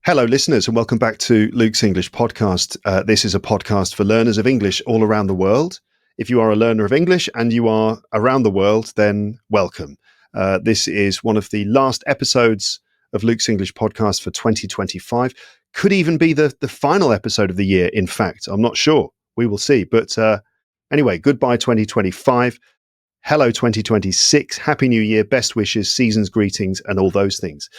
Hello, listeners, and welcome back to Luke's English Podcast. This is a podcast for learners of English all around the world. If you are a learner of English and you are around the world, then welcome. This is one of the last episodes of Luke's English Podcast for 2025. Could even be the final episode of the year, in fact. I'm not sure. We will see. But anyway, goodbye 2025. Hello 2026. Happy New Year. Best wishes, season's greetings, and all those things.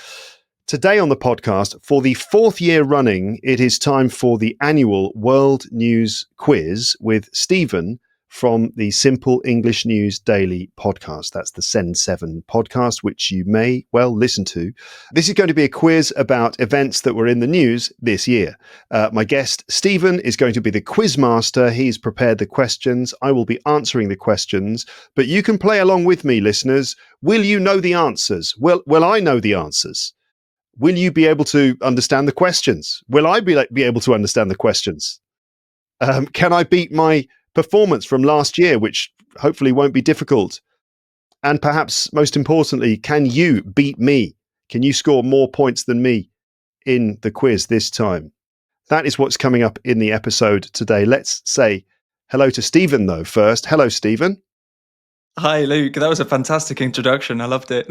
Today on the podcast, for the fourth year running, it is time for the annual World News Quiz with Stephen from the Simple English News Daily podcast. That's the SEND7 podcast, which you may well listen to. This is going to be a quiz about events that were in the news this year. My guest, Stephen, is going to be the quizmaster. He's prepared the questions. I will be answering the questions, but you can play along with me, listeners. Will you know the answers? Will I know the answers? Will you be able to understand the questions? Will I be able to understand the questions? Can I beat my performance from last year, which hopefully won't be difficult? And perhaps most importantly, can you beat me? Can you score more points than me in the quiz this time? That is what's coming up in the episode today. Let's say hello to Stephen, though, first. Hello, Stephen. Hi, Luke. That was a fantastic introduction. I loved it.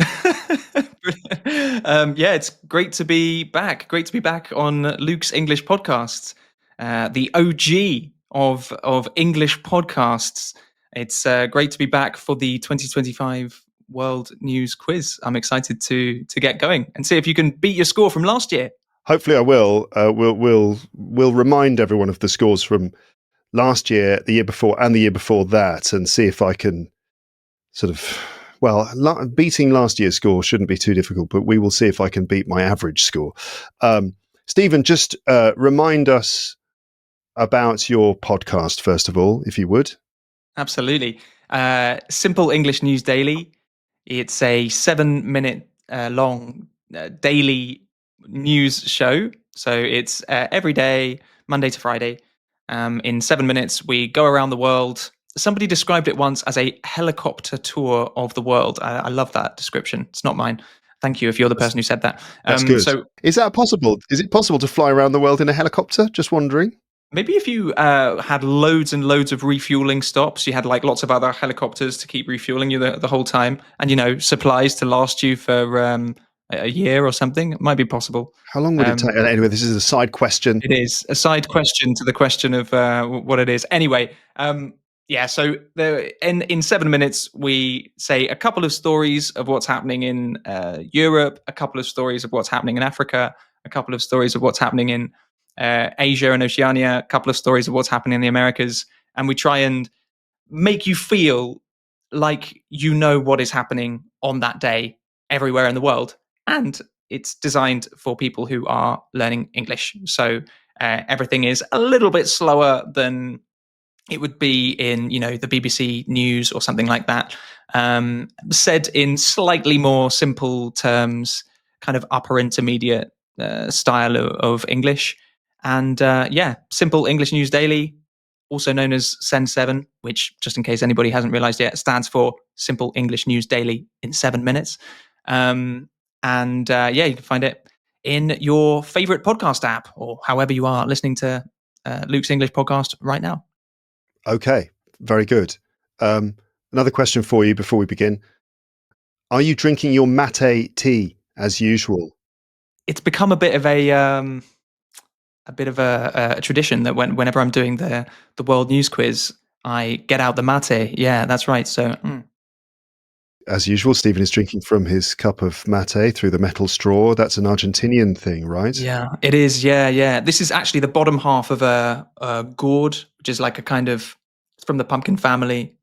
It's great to be back. Great to be back on Luke's English Podcast, the OG of English podcasts. It's great to be back for the 2025 World News Quiz. I'm excited to get going and see if you can beat your score from last year. Hopefully, I will. We'll remind everyone of the scores from last year, the year before, and the year before that, and see if I can beating last year's score shouldn't be too difficult, but we will see if I can beat my average score. Stephen, just remind us about your podcast, first of all, if you would. Absolutely. Simple English News Daily. It's a 7-minute long daily news show. So it's every day, Monday to Friday. In 7 minutes, we go around the world. Somebody described it once as a helicopter tour of the world. I love that description. It's not mine. Thank you if you're the person who said that. That's good. So, is that possible? Is it possible to fly around the world in a helicopter? Just wondering. Maybe if you had loads and loads of refueling stops, you had like lots of other helicopters to keep refueling you the whole time, and supplies to last you for a year or something. It might be possible. How long would it take? Anyway, this is a side question. It is a side question to the question of what it is. Anyway. So in 7 minutes, we say a couple of stories of what's happening in Europe, a couple of stories of what's happening in Africa, a couple of stories of what's happening in Asia and Oceania, a couple of stories of what's happening in the Americas. And we try and make you feel like you know what is happening on that day everywhere in the world. And it's designed for people who are learning English. So everything is a little bit slower than it would be in, the BBC News or something like that, said in slightly more simple terms, kind of upper intermediate style of English. And Simple English News Daily, also known as SEND7, which, just in case anybody hasn't realized yet, stands for Simple English News Daily in 7 minutes. You can find it in your favorite podcast app or however you are listening to Luke's English Podcast right now. Okay, very good. Another question for you before we begin. Are you drinking your mate tea as usual? It's become a bit of a tradition that whenever I'm doing the World News Quiz, I get out the mate. Yeah, that's right. So, As usual, Stephen is drinking from his cup of mate through the metal straw. That's an Argentinian thing, right? Yeah, it is. Yeah. This is actually the bottom half of a gourd, which is like a kind of, it's from the pumpkin family,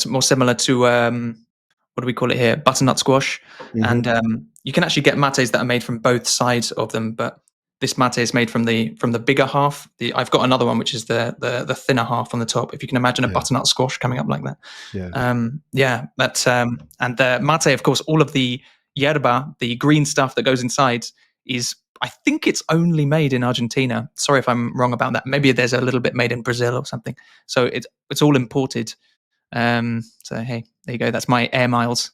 more similar to, what do we call it here? Butternut squash. Mm-hmm. And you can actually get mates that are made from both sides of them, but this mate is made from the bigger half. I've got another one, which is the thinner half on the top. If you can imagine a butternut squash coming up like that. Yeah. And the mate, of course, all of the yerba, the green stuff that goes inside, is, I think it's only made in Argentina. Sorry if I'm wrong about that. Maybe there's a little bit made in Brazil or something. So it's all imported. So hey, there you go. That's my air miles.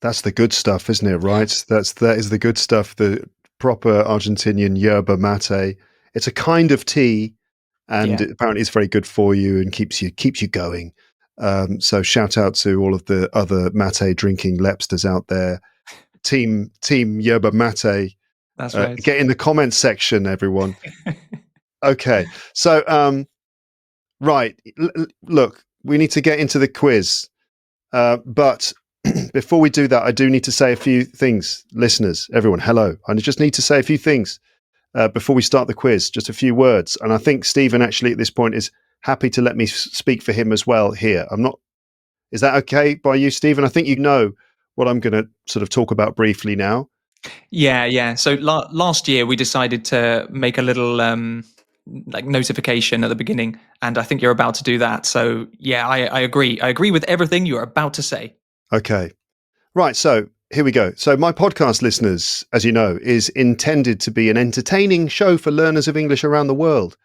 That's the good stuff, isn't it? Right. That is the good stuff. The proper Argentinian yerba mate. It's a kind of tea, and Yeah. apparently it's very good for you and keeps you going. So shout out to all of the other mate drinking lepsters out there. Team yerba mate. That's right. Get in the comments section, everyone. Okay, so right, look, we need to get into the quiz, but before we do that, I do need to say a few things, listeners, everyone. Hello, I just need to say a few things before we start the quiz. Just a few words, and I think Stephen actually at this point is happy to let me speak for him as well. Here, I'm not. Is that okay by you, Stephen? I think you know what I'm going to sort of talk about briefly now. Yeah. So last year we decided to make a little like notification at the beginning, and I think you're about to do that. So yeah, I agree. I agree with everything you're about to say. Okay. Right, so here we go. So my podcast, listeners, as you know, is intended to be an entertaining show for learners of English around the world.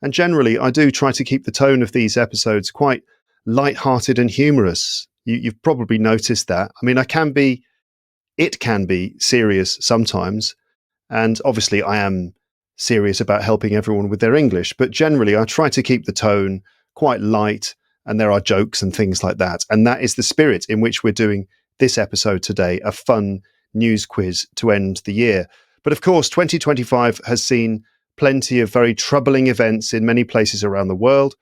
And generally, I do try to keep the tone of these episodes quite light-hearted and humorous. You've probably noticed that. I mean, it can be serious sometimes. And obviously, I am serious about helping everyone with their English. But generally, I try to keep the tone quite light, and there are jokes and things like that. And that is the spirit in which we're doing this episode today, a fun news quiz to end the year. But of course, 2025 has seen plenty of very troubling events in many places around the world.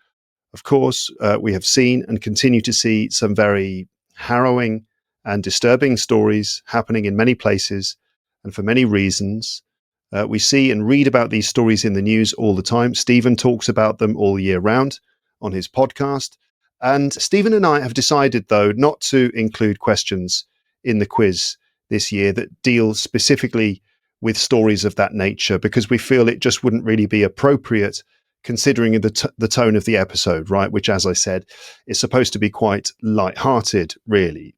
Of course, we have seen and continue to see some very harrowing and disturbing stories happening in many places and for many reasons. We see and read about these stories in the news all the time. Stephen talks about them all year round on his podcast. And Stephen and I have decided, though, not to include questions in the quiz this year that deal specifically with stories of that nature, because we feel it just wouldn't really be appropriate considering the tone of the episode, right? Which, as I said, is supposed to be quite light-hearted, really.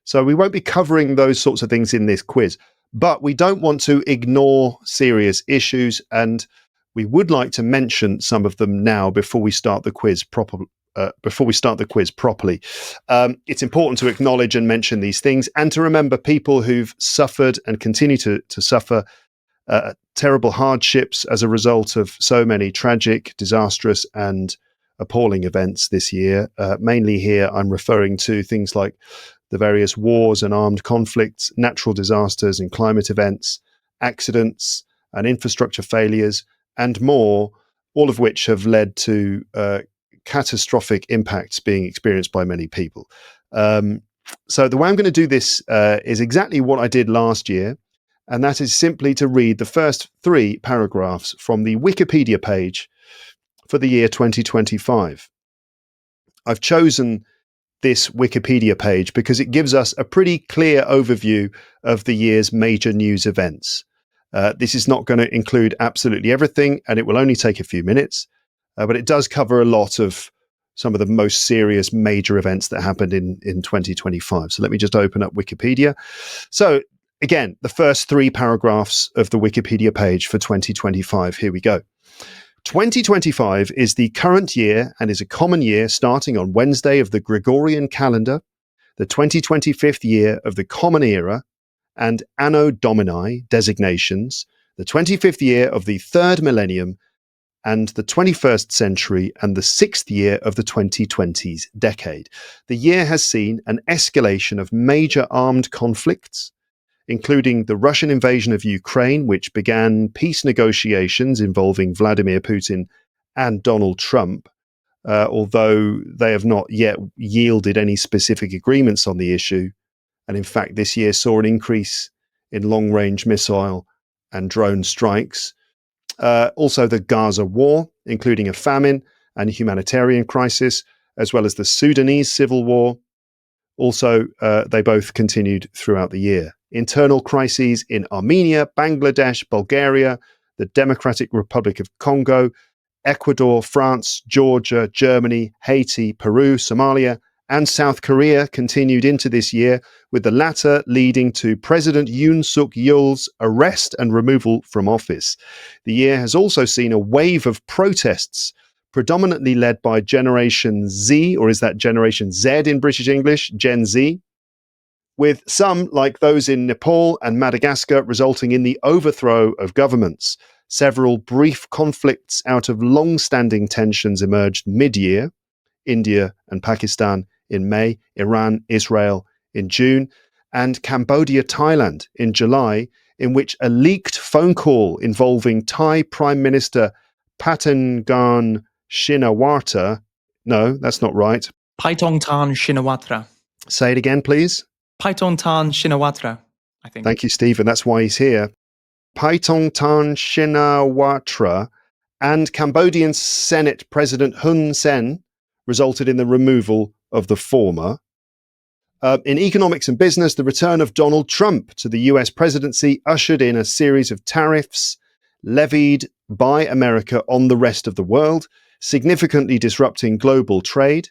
So we won't be covering those sorts of things in this quiz, but we don't want to ignore serious issues, and we would like to mention some of them now before we start the quiz properly. It's important to acknowledge and mention these things, and to remember people who've suffered and continue to suffer terrible hardships as a result of so many tragic, disastrous, and appalling events this year. Mainly here, I'm referring to things like the various wars and armed conflicts, natural disasters and climate events, accidents and infrastructure failures, and more, all of which have led to catastrophic impacts being experienced by many people. So the way I'm going to do this is exactly what I did last year, and that is simply to read the first 3 paragraphs from the Wikipedia page for the year 2025. I've chosen this Wikipedia page because it gives us a pretty clear overview of the year's major news events. This is not going to include absolutely everything, and it will only take a few minutes. But it does cover a lot of some of the most serious major events that happened in 2025. So let me just open up Wikipedia. So again, the first 3 paragraphs of the Wikipedia page for 2025. Here we go. 2025 is the current year and is a common year starting on Wednesday of the Gregorian calendar, the 2025th year of the Common Era, and Anno Domini designations, the 25th year of the 3rd millennium, and the 21st century, and the 6th year of the 2020s decade. The year has seen an escalation of major armed conflicts, including the Russian invasion of Ukraine, which began peace negotiations involving Vladimir Putin and Donald Trump, although they have not yet yielded any specific agreements on the issue. And in fact, this year saw an increase in long-range missile and drone strikes. Also the Gaza war, including a famine and a humanitarian crisis, as well as the Sudanese civil war. Also, they both continued throughout the year. Internal crises in Armenia, Bangladesh, Bulgaria, the Democratic Republic of Congo, Ecuador, France, Georgia, Germany, Haiti, Peru, Somalia, and South Korea continued into this year, with the latter leading to President Yoon Suk Yeol's arrest and removal from office. The year has also seen a wave of protests, predominantly led by Generation Z, or is that Generation Z in British English? Gen Z, with some, like those in Nepal and Madagascar, resulting in the overthrow of governments. Several brief conflicts out of long-standing tensions emerged mid-year: India and Pakistan in May, Iran, Israel in June, and Cambodia, Thailand in July, in which a leaked phone call involving Thai Prime Minister Paetongtarn Shinawatra, no, that's not right. Paetongtarn Shinawatra. Say it again, please. Paetongtarn Shinawatra, I think. Thank you, Stephen. That's why he's here. Paetongtarn Shinawatra and Cambodian Senate President Hun Sen resulted in the removal of the former. In economics and business, the return of Donald Trump to the US presidency ushered in a series of tariffs levied by America on the rest of the world, significantly disrupting global trade,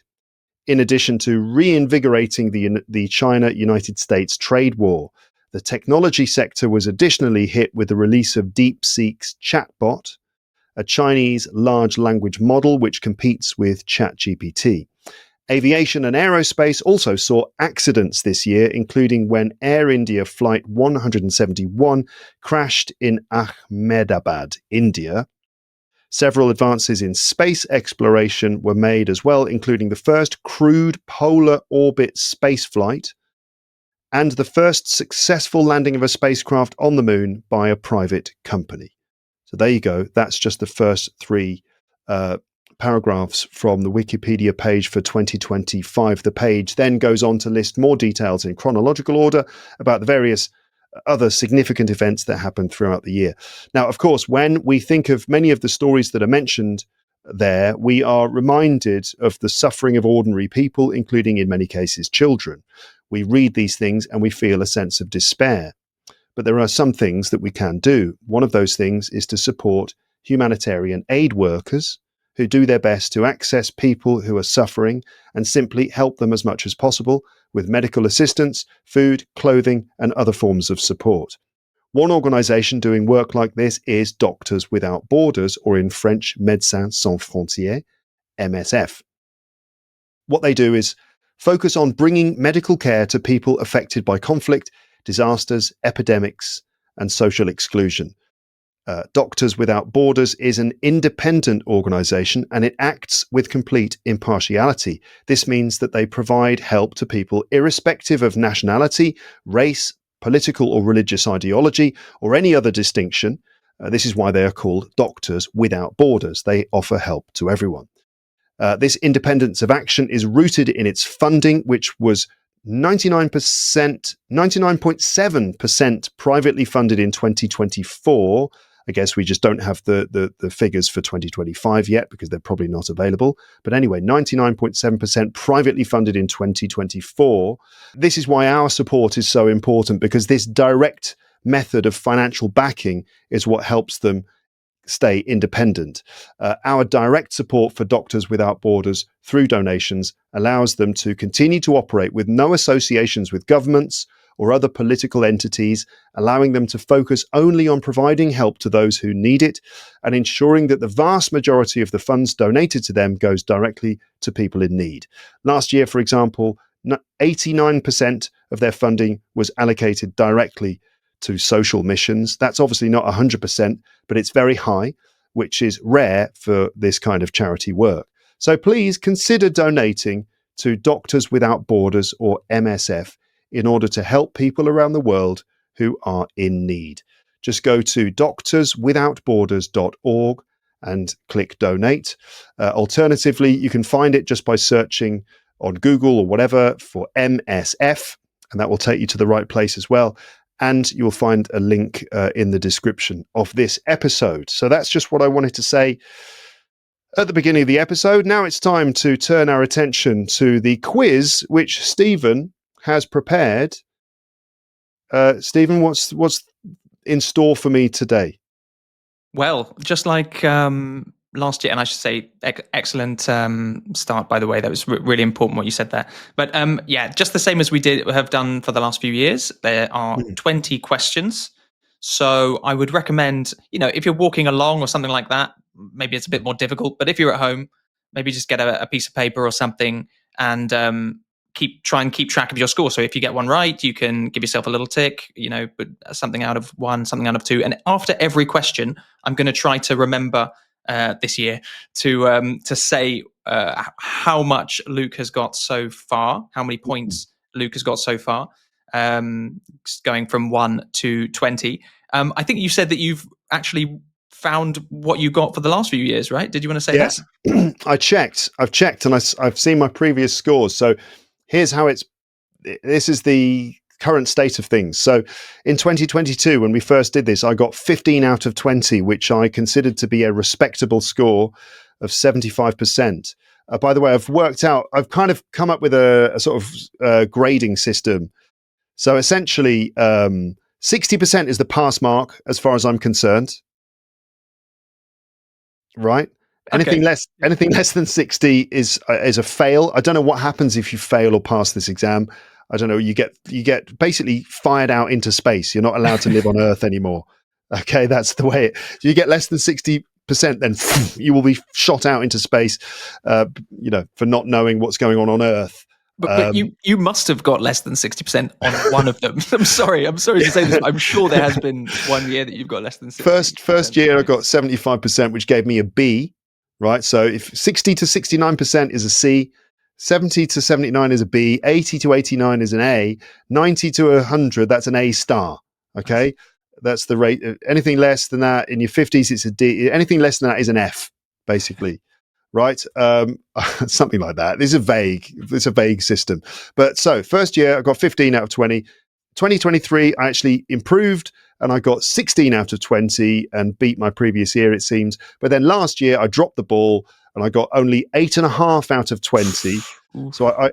in addition to reinvigorating the China-United States trade war. The technology sector was additionally hit with the release of DeepSeek's chatbot, a Chinese large language model which competes with ChatGPT. Aviation and aerospace also saw accidents this year, including when Air India Flight 171 crashed in Ahmedabad, India. Several advances in space exploration were made as well, including the first crewed polar orbit spaceflight and the first successful landing of a spacecraft on the moon by a private company. So there you go. That's just the first three paragraphs from the Wikipedia page for 2025. The page then goes on to list more details in chronological order about the various other significant events that happened throughout the year. Now, of course, when we think of many of the stories that are mentioned there, we are reminded of the suffering of ordinary people, including in many cases children. We read these things and we feel a sense of despair. But there are some things that we can do. One of those things is to support humanitarian aid workers who do their best to access people who are suffering and simply help them as much as possible with medical assistance, food, clothing, and other forms of support. One organization doing work like this is Doctors Without Borders, or in French, Médecins Sans Frontières, MSF. What they do is focus on bringing medical care to people affected by conflict, disasters, epidemics, and social exclusion. Doctors Without Borders is an independent organization and it acts with complete impartiality. This means that they provide help to people irrespective of nationality, race, political or religious ideology, or any other distinction. This is why they are called Doctors Without Borders. They offer help to everyone. This independence of action is rooted in its funding, which was 99.7% privately funded in 2024. I guess we just don't have the figures for 2025 yet because they're probably not available. But anyway, 99.7% privately funded in 2024. This is why our support is so important, because this direct method of financial backing is what helps them stay independent. Our direct support for Doctors Without Borders through donations allows them to continue to operate with no associations with governments or other political entities, allowing them to focus only on providing help to those who need it and ensuring that the vast majority of the funds donated to them goes directly to people in need. Last year, for example, 89% of their funding was allocated directly to social missions. That's obviously not 100%, but it's very high, which is rare for this kind of charity work. So please consider donating to Doctors Without Borders, or MSF, in order to help people around the world who are in need. Just go to doctorswithoutborders.org and click donate. Alternatively, you can find it just by searching on Google or whatever for MSF, and that will take you to the right place as well. And you'll find a link in the description of this episode. So that's just what I wanted to say at the beginning of the episode. Now it's time to turn our attention to the quiz, which Stephen has prepared. Stephen, what's in store for me today? Well, just like last year, and I should say excellent start, by the way. That was really important what you said there. But yeah, just the same as we have done for the last few years. There are 20 questions. So I would recommend, if you're walking along or something like that, maybe it's a bit more difficult. But if you're at home, maybe just get a piece of paper or something and try and keep track of your score. So if you get one right, you can give yourself a little tick, but something out of 1, something out of 2. And after every question, I'm going to try to remember this year to say how much Luke has got so far, how many points Luke has got so far, going from 1 to 20. I think you said that you've actually found what you got for the last few years, right? Did you want to say Yes. that? I've checked and I've seen my previous scores. So here's how this is the current state of things. So in 2022, when we first did this, I got 15 out of 20, which I considered to be a respectable score of 75%. By the way, I've kind of come up with a sort of grading system. So essentially, 60% is the pass mark as far as I'm concerned. Right? Anything less than 60 is a fail. I don't know what happens if you fail or pass this exam. I don't know. You get basically fired out into space. You're not allowed to live on Earth anymore. Okay, that's the way you get less than 60%, then you will be shot out into space, for not knowing what's going on Earth. But you must have got less than 60% on one of them. I'm sorry to say this, but I'm sure there has been one year that you've got less than 60%. First year I got 75%, which gave me a B, right? So if 60 to 69% is a C, 70 to 79 is a B, 80 to 89 is an A, 90 to 100, that's an A star, okay? That's the rate. Anything less than that, in your 50s, it's a D. Anything less than that is an F, basically. Right, something like that. It's a vague system. But so first year I got 15 out of 20. 2023 I actually improved and I got 16 out of 20 and beat my previous year, it seems. But then last year I dropped the ball and I got only 8.5 out of 20. So I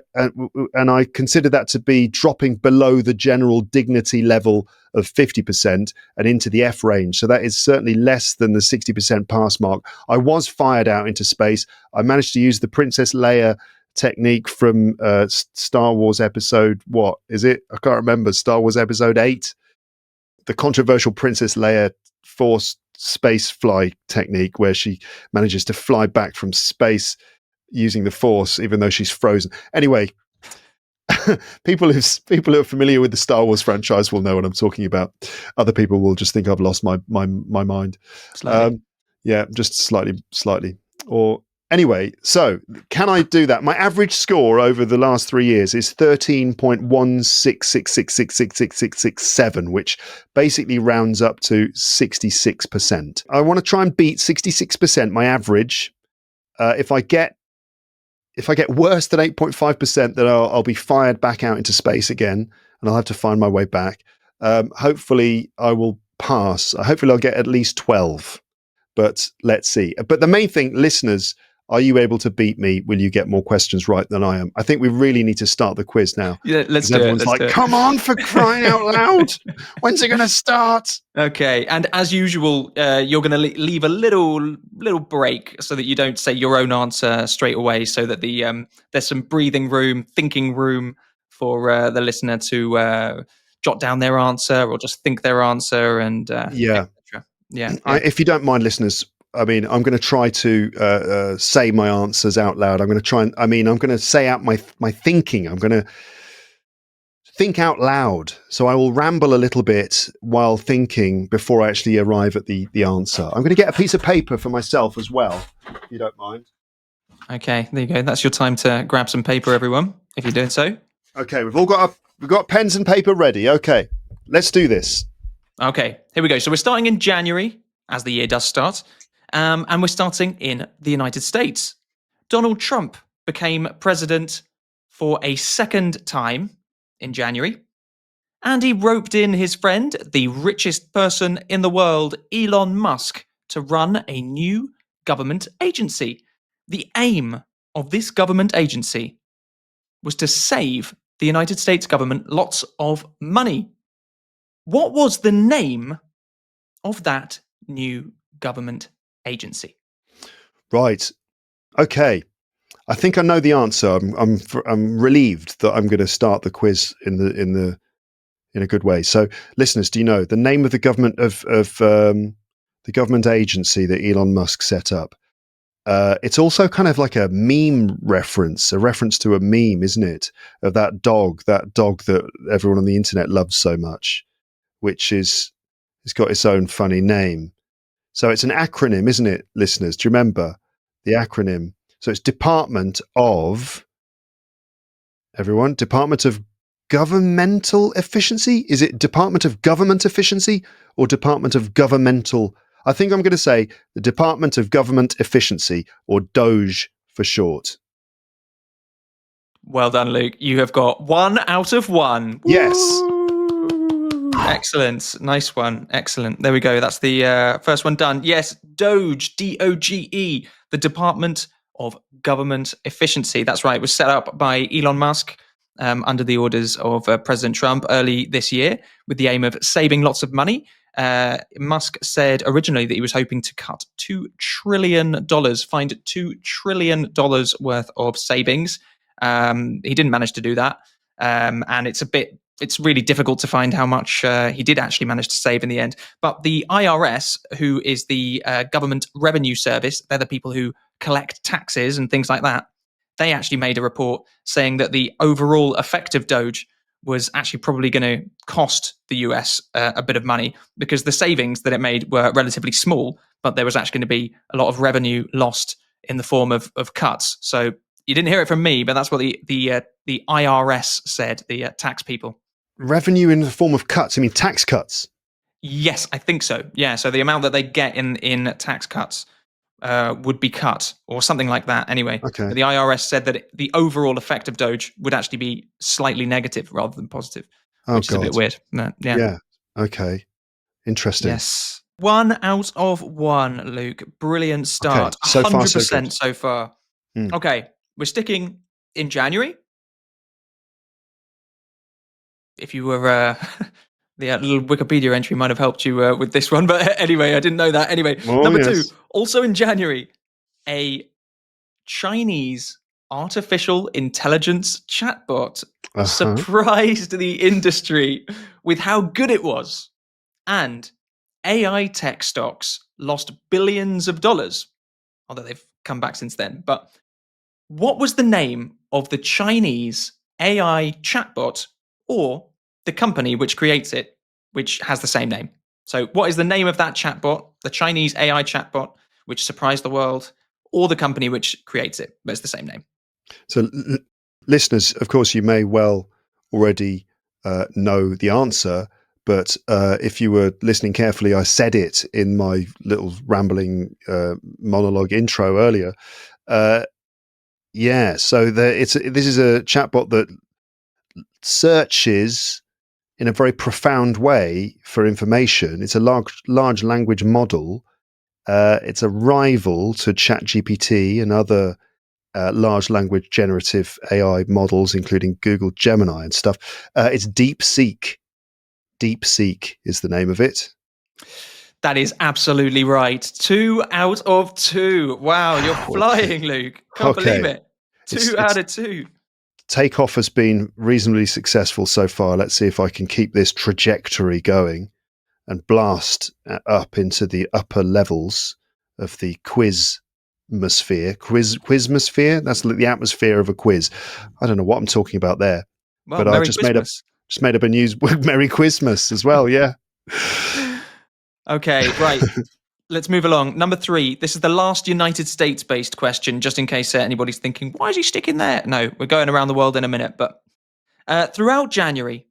consider that to be dropping below the general dignity level of 50% and into the F range. So that is certainly less than the 60% pass mark. I was fired out into space. I managed to use the Princess Leia technique from Star Wars episode, what is it? I can't remember. Star Wars episode 8, the controversial Princess Leia forced space fly technique where she manages to fly back from space using the force, even though she's frozen. Anyway, people who are familiar with the Star Wars franchise will know what I'm talking about. Other people will just think I've lost my mind. Slightly. Just slightly. Or anyway, so can I do that? My average score over the last 3 years is 13.166666667, which basically rounds up to 66%. I want to try and beat 66%, my average. If I get worse than 8.5%, then I'll be fired back out into space again, and I'll have to find my way back. Hopefully, I will pass. Hopefully, I'll get at least 12. But let's see. But the main thing, listeners, are you able to beat me? Will you get more questions right than I am? I think we really need to start the quiz now. Yeah, let's do it. Everyone's like, come on, for crying out loud. When's it going to start? Okay. And as usual, you're going to leave a little break so that you don't say your own answer straight away, so that there's some breathing room, thinking room for the listener to jot down their answer or just think their answer. And yeah. Yeah. If you don't mind, listeners, I'm going to try to say my answers out loud. I'm going to say out my thinking. I'm going to think out loud. So I will ramble a little bit while thinking before I actually arrive at the answer. I'm going to get a piece of paper for myself as well, if you don't mind. Okay, there you go. That's your time to grab some paper, everyone, if you're doing so. Okay, we've got pens and paper ready. Okay, let's do this. Okay, here we go. So we're starting in January, as the year does start. And we're starting in the United States. Donald Trump became president for a second time in January. And he roped in his friend, the richest person in the world, Elon Musk, to run a new government agency. The aim of this government agency was to save the United States government lots of money. What was the name of that new government agency? Right. Okay. I think I know the answer. I'm relieved that I'm going to start the quiz in a good way. So, listeners, do you know the name of the government of the government agency that Elon Musk set up? It's also kind of like a meme reference, a reference to a meme, isn't it? Of that dog that everyone on the internet loves so much, which is, it's got its own funny name. So it's an acronym, isn't it, listeners? Do you remember the acronym? So it's Department of Governmental Efficiency? Is it Department of Government Efficiency or Department of Governmental? I think I'm going to say the Department of Government Efficiency, or DOGE for short. Well done, Luke. You have got 1 out of 1. Yes. Woo! Excellent. Nice one. Excellent. There we go. That's the first one done. Yes, DOGE, DOGE, the Department of Government Efficiency. That's right. It was set up by Elon Musk under the orders of President Trump early this year with the aim of saving lots of money. Musk said originally that he was hoping to cut $2 trillion, find $2 trillion worth of savings. He didn't manage to do that. And it's really difficult to find how much he did actually manage to save in the end. But the IRS, who is the government revenue service, they're the people who collect taxes and things like that. They actually made a report saying that the overall effect of DOGE was actually probably going to cost the US a bit of money, because the savings that it made were relatively small, but there was actually going to be a lot of revenue lost in the form of cuts. So you didn't hear it from me, but that's what the IRS said, the tax people. Revenue in the form of cuts? I mean, tax cuts? Yes, I think so. Yeah, so the amount that they get in tax cuts would be cut, or something like that anyway. Okay. But the IRS said that the overall effect of DOGE would actually be slightly negative rather than positive, which is a bit weird. Yeah. Okay. Interesting. Yes. 1 out of 1, Luke. Brilliant start. Okay. So 100% far, so good. so far. Okay. We're sticking in January. If you were... the little Wikipedia entry might have helped you with this one. But anyway, I didn't know that. Anyway, number 2. Also in January, a Chinese artificial intelligence chatbot surprised the industry with how good it was. And AI tech stocks lost billions of dollars, although they've come back since then. But what was the name of the Chinese AI chatbot, or the company which creates it, which has the same name? So what is the name of that chatbot, the Chinese AI chatbot, which surprised the world, or the company which creates it, but it's the same name? So listeners, of course, you may well already know the answer, but if you were listening carefully, I said it in my little rambling monologue intro earlier. So this is a chatbot that searches in a very profound way for information. It's a large language model. It's a rival to ChatGPT and other large language generative AI models, including Google Gemini and stuff. It's DeepSeek. DeepSeek is the name of it. That is absolutely right. 2 out of 2. Wow, you're flying, Luke. Can't believe it. 2 out of 2. Takeoff has been reasonably successful so far. Let's see if I can keep this trajectory going and blast up into the upper levels of the quizmasphere. That's the atmosphere of a quiz. I don't know what I'm talking about there. Well, but I just made up a news. Merry Quizmas as well. Yeah. Okay, right. Let's move along. Number 3. This is the last United States-based question, just in case anybody's thinking, why is he sticking there? No, we're going around the world in a minute. But throughout January,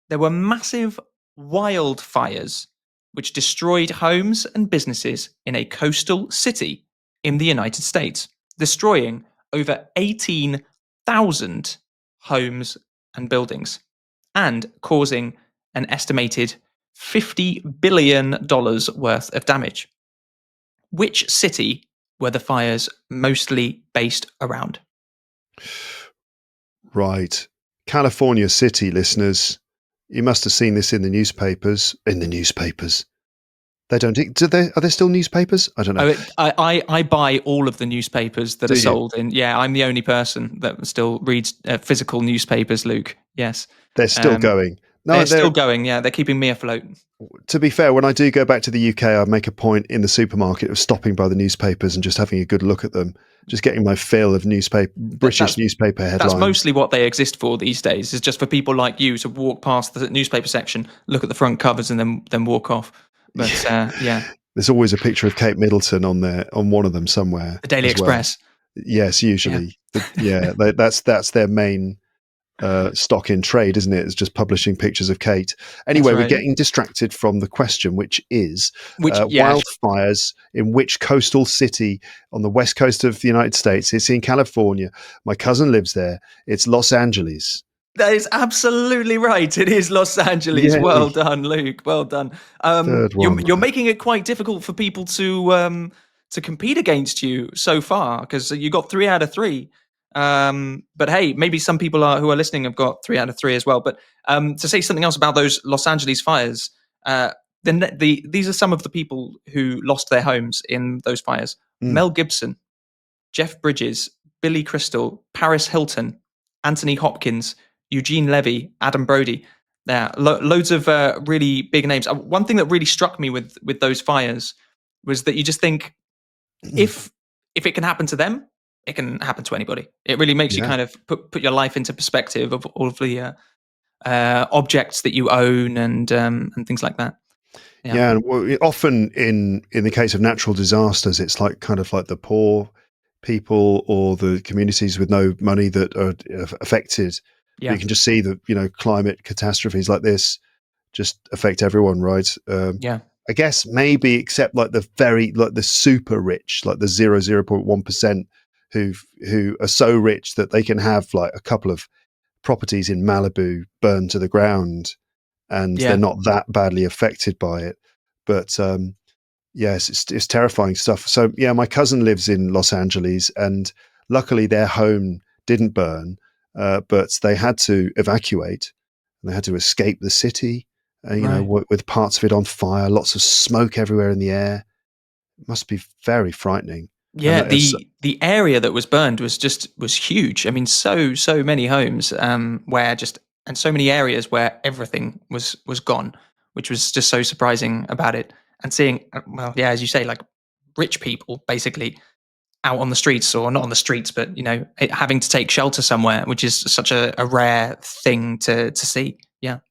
there were massive wildfires which destroyed homes and businesses in a coastal city in the United States, destroying over 18,000 homes and buildings and causing an estimated $50 billion worth of damage. Which city were the fires mostly based around? Right. California City, listeners. You must have seen this in the newspapers. They don't. Are there still newspapers? I don't know. I buy all of the newspapers that are sold in. Yeah, I'm the only person that still reads physical newspapers, Luke. Yes. They're still going. No, they're still going. Yeah, they're keeping me afloat. to be fair, when I do go back to the UK, I make a point in the supermarket of stopping by the newspapers and just having a good look at them, just getting my fill of British newspaper headlines. That's mostly what they exist for these days, is just for people like you to walk past the newspaper section, look at the front covers, and then walk off. But yeah. There's always a picture of Kate Middleton on one of them somewhere. The Daily Express. Well. Yes, usually. Yeah, that's their main stock in trade, isn't it? It's just publishing pictures of Kate. Anyway, We're getting distracted from the question, which is wildfires in which coastal city on the west coast of the United States? It's in California. My cousin lives there. It's Los Angeles. That is absolutely right. It is Los Angeles. Yay. Well done, Luke. Well done. You're making it quite difficult for people to compete against you so far, because you got 3 out of 3. But hey, maybe some people who are listening have got 3 out of 3 as well. But to say something else about those Los Angeles fires, these are some of the people who lost their homes in those fires: Mel Gibson, Jeff Bridges, Billy Crystal, Paris Hilton, Anthony Hopkins, Eugene Levy, Adam Brody. Yeah, loads of really big names. One thing that really struck me with those fires was that you just think, if it can happen to them, it can happen to anybody. It really makes you kind of put your life into perspective of all of the objects that you own and things like that. Yeah, and often in the case of natural disasters, it's kind of like the poor people or the communities with no money that are affected. Yeah. You can just see that climate catastrophes like this just affect everyone, right? I guess maybe except the super rich, like the 0.1%. Who are so rich that they can have like a couple of properties in Malibu burned to the ground, and they're not that badly affected by it. But yes, it's terrifying stuff. So yeah, my cousin lives in Los Angeles, and luckily their home didn't burn, but they had to evacuate, and they had to escape the city. With parts of it on fire, lots of smoke everywhere in the air. It must be very frightening. Yeah, the area that was burned was huge. I mean, so many homes and so many areas where everything was gone, which was just so surprising about it. And seeing, as you say, like rich people basically out on the streets, or not on the streets, but having to take shelter somewhere, which is such a rare thing to see. Yeah,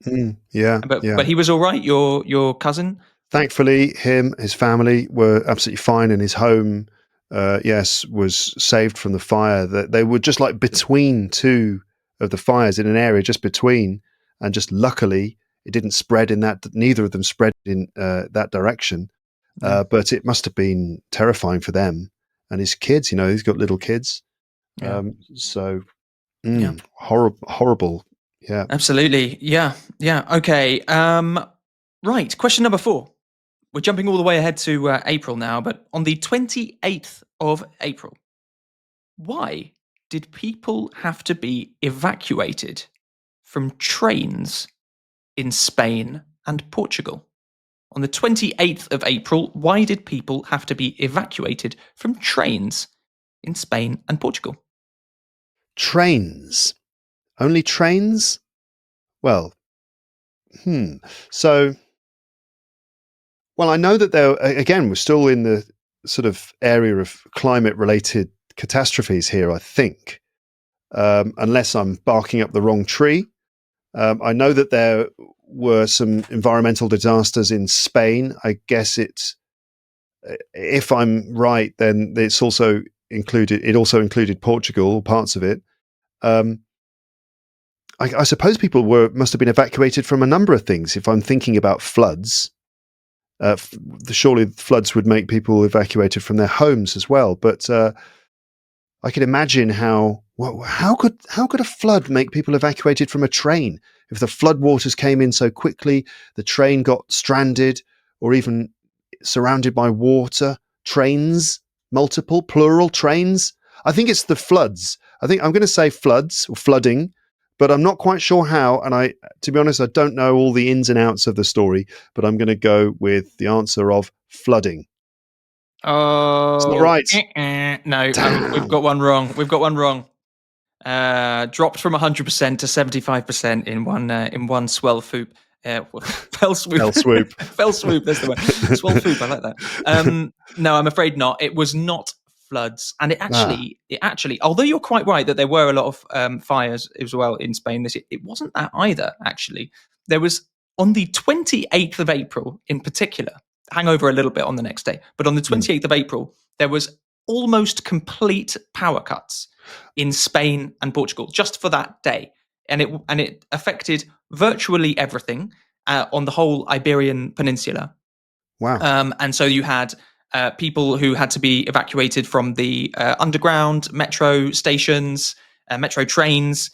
but he was all right. Your cousin. Thankfully, his family were absolutely fine, and his home. Was saved from the fire. That they were just like between two of the fires, in an area just between, and just luckily it didn't spread in that. Neither of them spread in that direction. But it must have been terrifying for them and his kids. He's got little kids. Horrible. Yeah, absolutely. Yeah. Okay. Right. Question number 4. We're jumping all the way ahead to April now, but on the 28th of April, why did people have to be evacuated from trains in Spain and Portugal? On the 28th of April, why did people have to be evacuated from trains in Spain and Portugal? Trains? Only trains? Well, so... Well, I know that we're still in the sort of area of climate-related catastrophes here, I think, unless I'm barking up the wrong tree. I know that there were some environmental disasters in Spain. I guess if I'm right, then it also included Portugal, or parts of it. I suppose people must have been evacuated from a number of things. If I'm thinking about floods. Surely floods would make people evacuated from their homes as well. But I can imagine how could a flood make people evacuated from a train? If the floodwaters came in so quickly, the train got stranded, or even surrounded by water. Trains, multiple, plural trains. I think it's the floods. I think I'm going to say floods or flooding. But I'm not quite sure how, and to be honest, I don't know all the ins and outs of the story, but I'm going to go with the answer of flooding. Oh, it's not right. No, we've got one wrong. Dropped from 100% to 75% in one swell swoop. Fell swoop. Fell swoop. Fell swoop. That's the one. Swell swoop. I like that. No, I'm afraid not. It was not floods, and it actually, although you're quite right that there were a lot of fires as well in Spain this year, it wasn't that either. Actually, there was on the 28th of April, in particular, hang over a little bit on the next day, but on the 28th of April, there was almost complete power cuts in Spain and Portugal just for that day, and it affected virtually everything on the whole Iberian Peninsula. Wow. And so you had people who had to be evacuated from the underground metro stations, metro trains,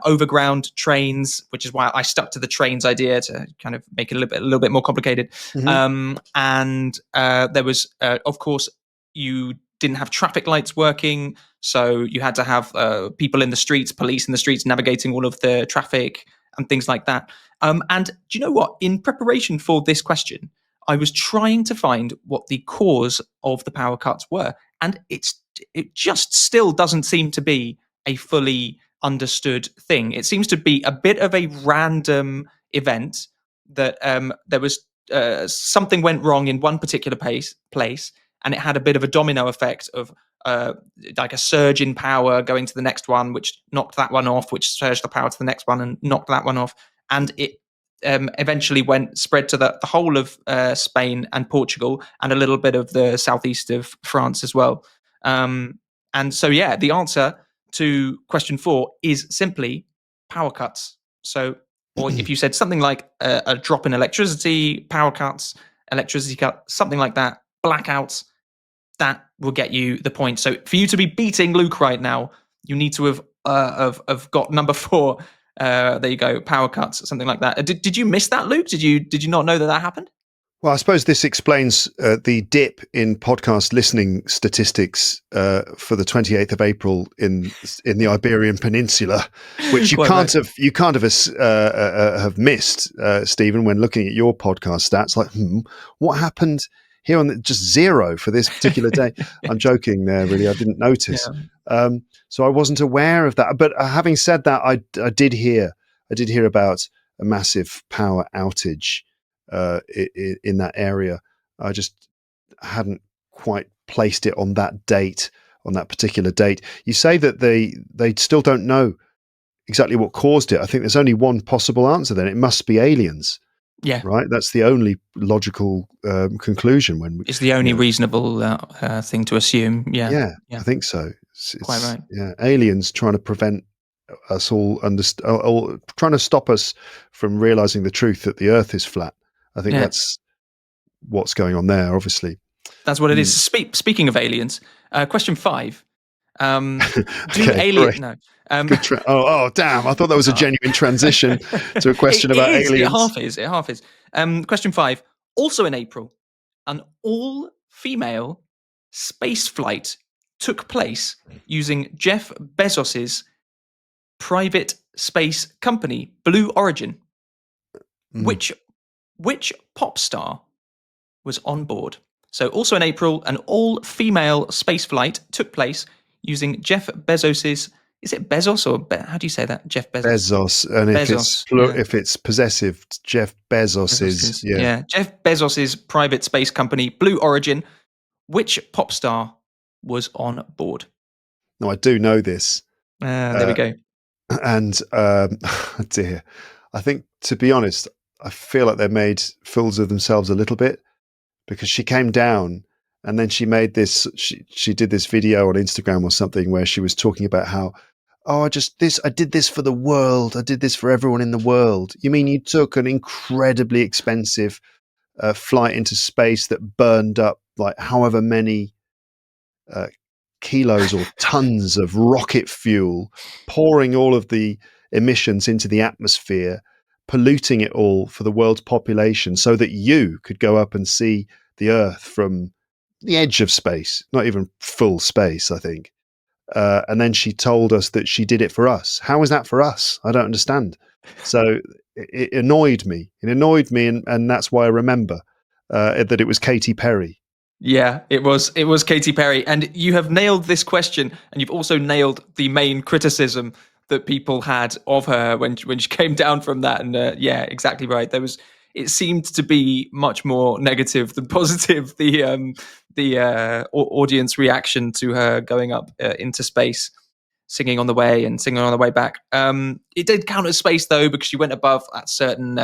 overground trains, which is why I stuck to the trains idea to kind of make it a little bit more complicated. Mm-hmm. And there was, of course, you didn't have traffic lights working, so you had to have people in the streets, police in the streets, navigating all of the traffic and things like that. And do you know what? In preparation for this question, I was trying to find what the cause of the power cuts were, and it just still doesn't seem to be a fully understood thing. It seems to be a bit of a random event that there was something went wrong in one particular place, and it had a bit of a domino effect of like a surge in power going to the next one, which knocked that one off, which surged the power to the next one and knocked that one off, and it eventually spread to the whole of Spain and Portugal and a little bit of the southeast of France as well. And so, yeah, the answer to question 4 is simply power cuts. So, or if you said something like a drop in electricity, power cuts, electricity cut, something like that, blackouts, that will get you the point. So, for you to be beating Luke right now, you need to have got number 4. There you go, power cuts, something like that. Did you miss that, Luke? Did you not know that happened? Well, I suppose this explains the dip in podcast listening statistics for the 28th of April in the Iberian Peninsula, which you can't have missed, Stephen, when looking at your podcast stats. Like, what happened here on just 0 for this particular day? I'm joking there, really. I didn't notice. Yeah. So I wasn't aware of that. But having said that, I did hear about a massive power outage in that area. I just hadn't quite placed it on that date, on that particular date. You say that they still don't know exactly what caused it. I think there's only one possible answer then. It must be aliens. Yeah. Right? That's the only logical conclusion. It's the only reasonable thing to assume. Yeah. I think so. It's quite right. Yeah, aliens trying to prevent us all trying to stop us from realizing the truth that the Earth is flat. I think that's what's going on there, obviously. That's what it is. Speaking of aliens, question 5. Do aliens... No. Damn. I thought that was a genuine transition to a question about aliens. It half is. Question 5. Also in April, an all-female space flight took place using Jeff Bezos's private space company, Blue Origin. Which pop star was on board? So also in April, an all-female space flight took place using Jeff Bezos's, is it Bezos or how do you say that? Jeff Bezos. Bezos. And Bezos, if it's possessive, Jeff Bezos's. Yeah. Jeff Bezos's private space company, Blue Origin. Which pop star was on board? No, I do know this. There we go. And dear, I think, to be honest, I feel like they made fools of themselves a little bit, because she came down and then she made this, she did this video on Instagram or something where she was talking about how, I did this for the world. I did this for everyone in the world. You mean you took an incredibly expensive flight into space that burned up like however many kilos or tons of rocket fuel, pouring all of the emissions into the atmosphere, polluting it all for the world's population so that you could go up and see the Earth from the edge of space, not even full space, I think. And then she told us that she did it for us. How is that for us? I don't understand. So it annoyed me. And that's why I remember that it was Katy Perry. Yeah, it was Katy Perry, and you have nailed this question, and you've also nailed the main criticism that people had of her when she came down from that. And yeah, exactly right. It seemed to be much more negative than positive. The audience reaction to her going up into space, singing on the way and singing on the way back. It did count as space though, because she went above that certain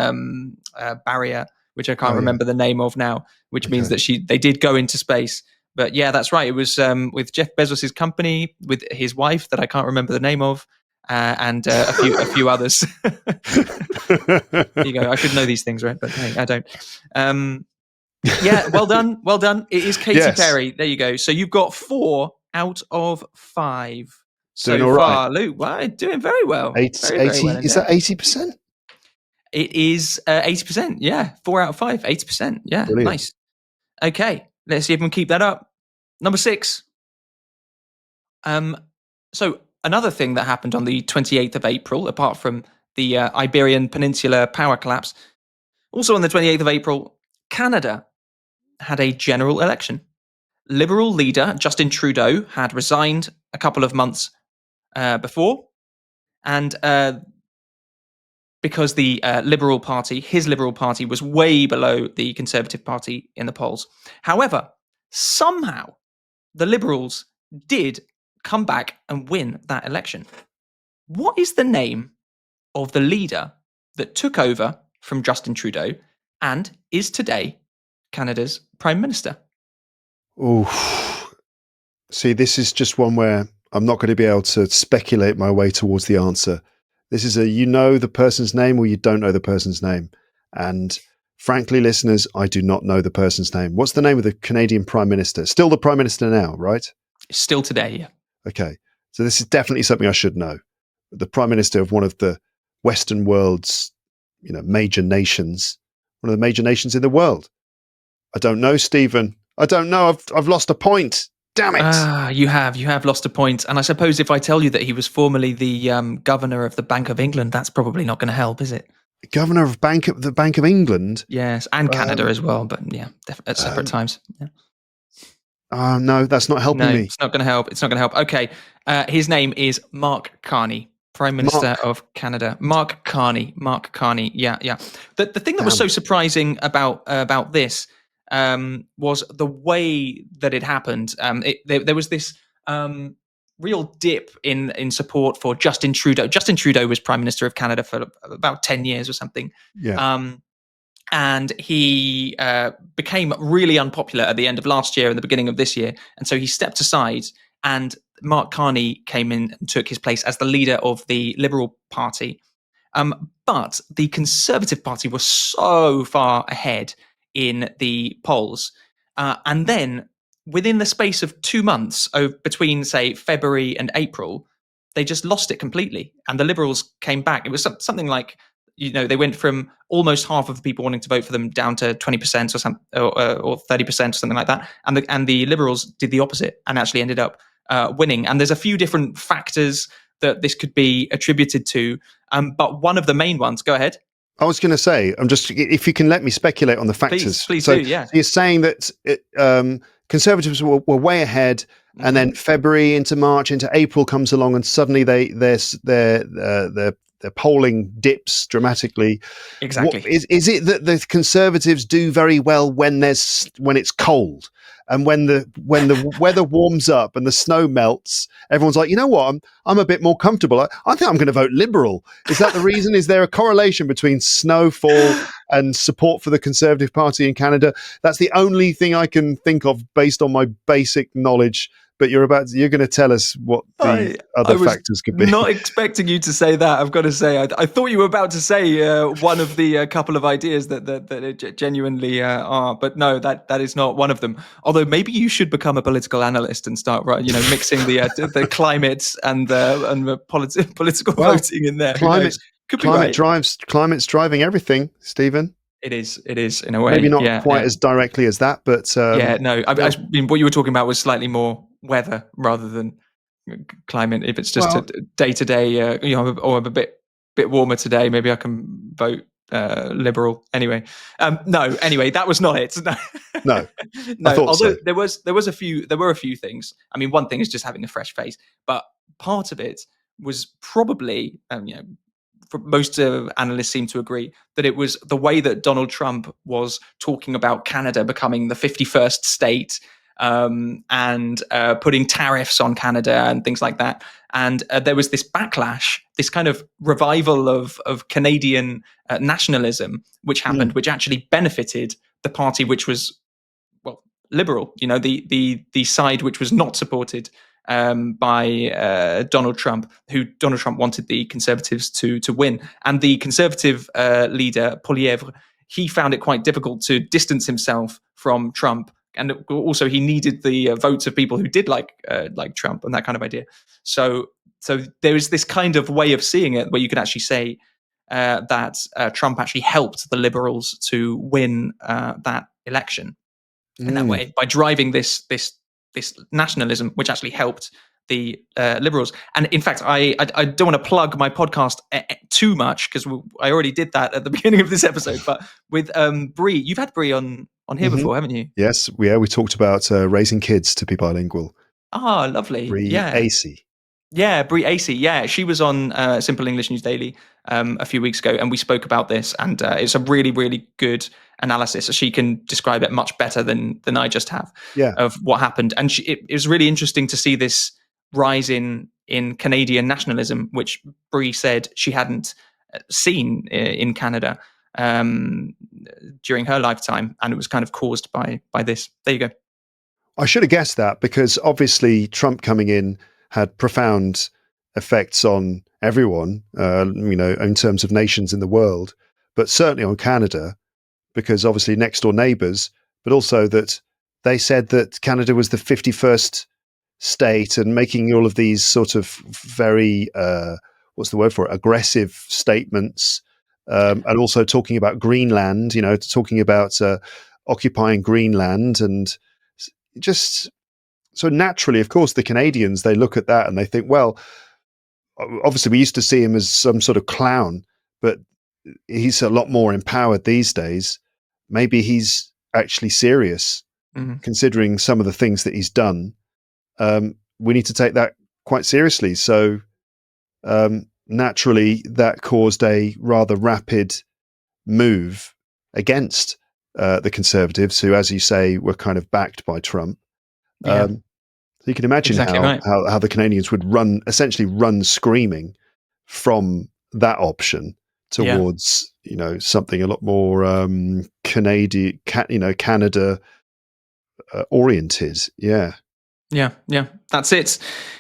barrier, which I can't remember the name of now, which means that they did go into space. But yeah, that's right. It was with Jeff Bezos' company, with his wife that I can't remember the name of, and a few others. There you go. I should know these things, right? But hey, I don't. Yeah, well done. It is Katy Perry. There you go. So you've got 4 out of 5 so far, Luke. Wow, doing very well. Very well. Is that 80%? It is 80%. Yeah, 4 out of 5, 80%. Yeah, brilliant. Nice. Okay, let's see if we can keep that up. Number 6. So another thing that happened on the 28th of April, apart from the Iberian Peninsula power collapse, also on the 28th of April, Canada had a general election. Liberal leader Justin Trudeau had resigned a couple of months before, and because the his Liberal Party, was way below the Conservative Party in the polls. However, somehow the Liberals did come back and win that election. What is the name of the leader that took over from Justin Trudeau and is today Canada's Prime Minister? Oh, see, this is just one where I'm not going to be able to speculate my way towards the answer. This is you know the person's name or you don't know the person's name. And frankly, listeners, I do not know the person's name. What's the name of the Canadian Prime Minister? Still the Prime Minister now, right? Still today, yeah. Okay. So this is definitely something I should know. The Prime Minister of one of the Western world's, major nations, one of the major nations in the world. I don't know, Stephen. I don't know. I've lost a point. Damn it! You have lost a point. And I suppose if I tell you that he was formerly the governor of the Bank of England, that's probably not going to help, is it? Governor of the Bank of England? Yes, and Canada as well, but yeah, at separate times. Yeah. No, that's not helping me. It's not going to help. Okay, his name is Mark Carney, Prime Minister of Canada. Mark Carney. Yeah. The thing that was so surprising about this was the way that it happened. There was this real dip in support for Justin Trudeau. Justin Trudeau was Prime Minister of Canada for about 10 years or something. Yeah. And he became really unpopular at the end of last year and the beginning of this year. And so he stepped aside, and Mark Carney came in and took his place as the leader of the Liberal Party. But the Conservative Party was so far ahead in the polls. And then within the space of 2 months, between, say, February and April, they just lost it completely. And the Liberals came back. It was something like, they went from almost half of the people wanting to vote for them down to 20% or 30% or something like that. And the Liberals did the opposite and actually ended up winning. And there's a few different factors that this could be attributed to. But one of the main ones, go ahead. I was going to say, if you can let me speculate on the factors. Please do, yeah. So you're saying that Conservatives were way ahead, and then February into March into April comes along, and suddenly their polling dips dramatically. Exactly. Is it that the Conservatives do very well when it's cold? And when the weather warms up and the snow melts, everyone's like, you know what? I'm a bit more comfortable. I think I'm going to vote Liberal. Is that the reason? Is there a correlation between snowfall and support for the Conservative Party in Canada? That's the only thing I can think of based on my basic knowledge. But you're going to tell us what the other factors could be. Not expecting you to say that. I've got to say, I thought you were about to say one of the couple of ideas that it genuinely are, but no, that is not one of them. Although maybe you should become a political analyst and start mixing the climate and the political voting in there. Climate's driving everything, Stephen. It is in a way. Maybe not quite as directly as that, but I mean, what you were talking about was slightly more weather rather than climate. If it's just a day to day, or a bit warmer today, maybe I can vote liberal. Anyway, no. Anyway, that was not it. No, No, I no. thought Although so. there were a few things. I mean, one thing is just having a fresh face, but part of it was probably, most analysts seem to agree that it was the way that Donald Trump was talking about Canada becoming the 51st state, and putting tariffs on Canada and things like that. And there was this backlash, this kind of revival of Canadian nationalism, which happened, which actually benefited the party which was, well, liberal. The side which was not supported by Donald Trump, who Donald Trump wanted the Conservatives to win. And the Conservative leader, Poilievre, he found it quite difficult to distance himself from Trump. And also, he needed the votes of people who did like Trump and that kind of idea. So there is this kind of way of seeing it where you could actually say that Trump actually helped the Liberals to win that election in that way by driving this nationalism, which actually helped the Liberals. And in fact, I don't want to plug my podcast too much because I already did that at the beginning of this episode. But with Bree, you've had Bree on here before, haven't you? Yes, we talked about raising kids to be bilingual. Ah, lovely. Bree Acey. Yeah, Bree Acey. Yeah, she was on Simple English News Daily a few weeks ago, and we spoke about this. And it's a really, really good analysis. She can describe it much better than I just have of what happened. And it was really interesting to see this rise in Canadian nationalism, which Bree said she hadn't seen in Canada during her lifetime, and it was kind of caused by this. There you go. I should have guessed that because obviously Trump coming in had profound effects on everyone, in terms of nations in the world, but certainly on Canada, because obviously next door neighbors, but also that they said that Canada was the 51st state and making all of these sort of very, what's the word for it, aggressive statements, and also talking about Greenland, talking about occupying Greenland and just... So naturally, of course, the Canadians, they look at that and they think, well, obviously we used to see him as some sort of clown, but he's a lot more empowered these days. Maybe he's actually serious, considering some of the things that he's done. We need to take that quite seriously. So naturally, that caused a rather rapid move against the Conservatives, who, as you say, were kind of backed by Trump. Yeah. So you can imagine how the Canadians would essentially run screaming from that option towards something a lot more Canada oriented. Yeah. That's it.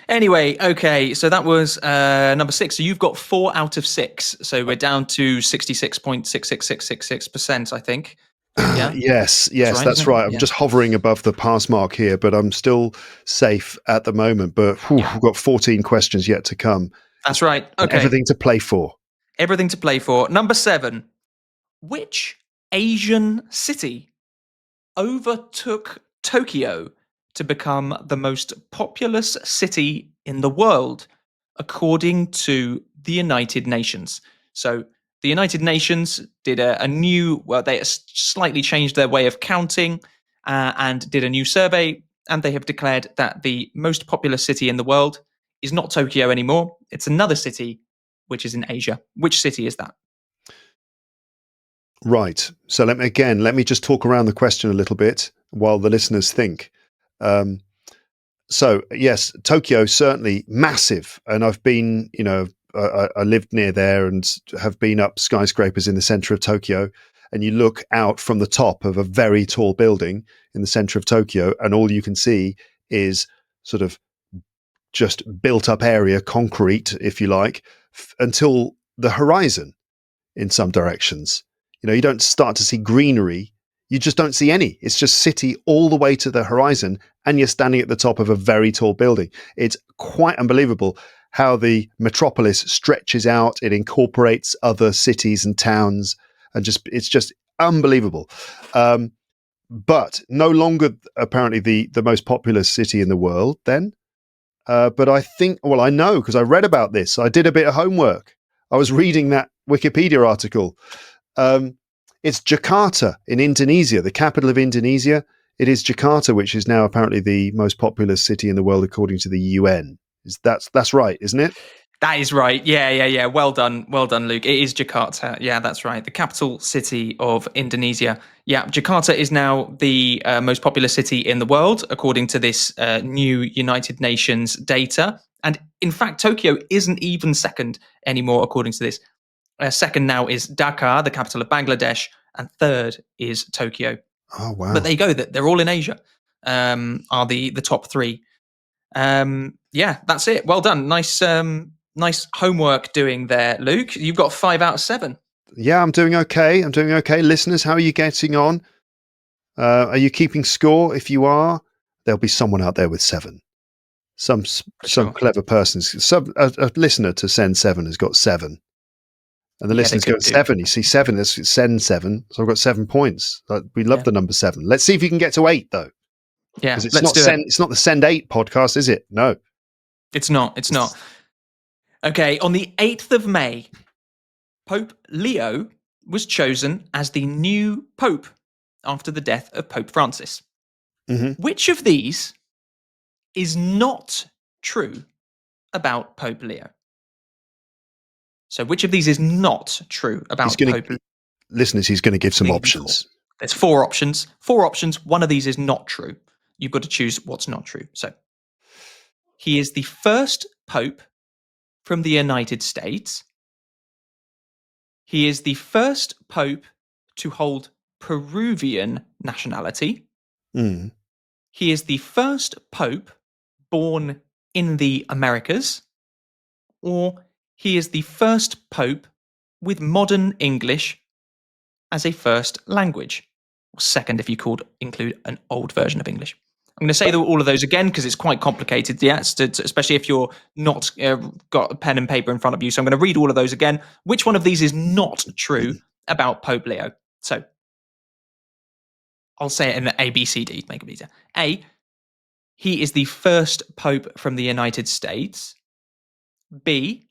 Anyway, okay, so that was number 6. So you've got 4 out of 6. So we're down to 66.66666%, I think. Yeah. Yes, that's right. I'm just hovering above the pass mark here, but I'm still safe at the moment. But we've got 14 questions yet to come. That's right. Okay. Everything to play for. Number 7. Which Asian city overtook Tokyo to become the most populous city in the world, according to the United Nations? So the United Nations did they slightly changed their way of counting and did a new survey, and they have declared that the most populous city in the world is not Tokyo anymore. It's another city, which is in Asia. Which city is that? Right. So let me just talk around the question a little bit while the listeners think. So yes, Tokyo, certainly massive. And I've been, I lived near there and have been up skyscrapers in the center of Tokyo, and you look out from the top of a very tall building in the center of Tokyo, and all you can see is sort of just built up area, concrete, if you like, until the horizon in some directions. You don't start to see greenery. You just don't see any. It's just city all the way to the horizon, and you're standing at the top of a very tall building. It's quite unbelievable how the metropolis stretches out. It incorporates other cities and towns, and it's just unbelievable. But no longer apparently the most populous city in the world then. But I think, I know because I read about this. I did a bit of homework. I was reading that Wikipedia article. Um, it's Jakarta in Indonesia, the capital of Indonesia. It is Jakarta, which is now apparently the most populous city in the world, according to the UN. That's right, isn't it? That is right. Yeah. Well done, Luke. It is Jakarta. Yeah, that's right. The capital city of Indonesia. Yeah, Jakarta is now the most populous city in the world, according to this new United Nations data. And in fact, Tokyo isn't even second anymore, according to this. Second now is Dhaka, the capital of Bangladesh, and third is Tokyo. Oh, wow. But there you go. They're all in Asia. Are the top three. Yeah, that's it. Well done. Nice homework doing there, Luke. You've got 5 out of 7. Yeah, I'm doing okay. Listeners, how are you getting on? Are you keeping score? If you are, there'll be someone out there with 7. Some clever person. A listener to SEND7 has got 7. And the listeners go 7. You see, 7. Let's SEND7. So I've got 7 points. We love the number 7. Let's see if you can get to 8, though. Yeah, because it's not the SEND8 podcast, is it? No, it's not. Okay, on the 8th of May, Pope Leo was chosen as the new pope after the death of Pope Francis. Mm-hmm. Which of these is not true about Pope Leo? So which of these is not true about Pope Leo? Listeners, he's going to give some options. There's 4 options. 4 options. One of these is not true. You've got to choose what's not true. So he is the first pope from the United States. He is the first pope to hold Peruvian nationality. Mm. He is the first pope born in the Americas. Or he is the first pope with modern English as a first language. Or second, if you include an old version of English. I'm going to say all of those again because it's quite complicated, especially if you're not got a pen and paper in front of you. So I'm going to read all of those again. Which one of these is not true about Pope Leo? So I'll say it in the A, B, C, D to make it easier. A, he is the first pope from the United States. B,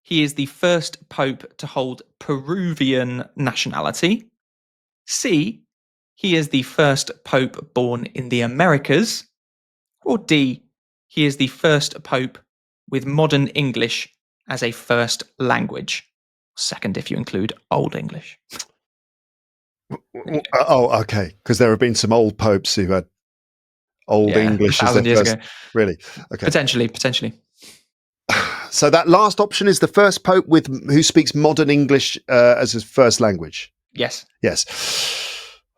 he is the first pope to hold Peruvian nationality. C, he is the first pope born in the Americas. Or D, he is the first pope with modern English as a first language. Second, if you include Old English. Oh, okay. Because there have been some old popes who had Old English as their first. Ago. Really? Okay. Potentially. So that last option is the first pope who speaks modern English as his first language. Yes.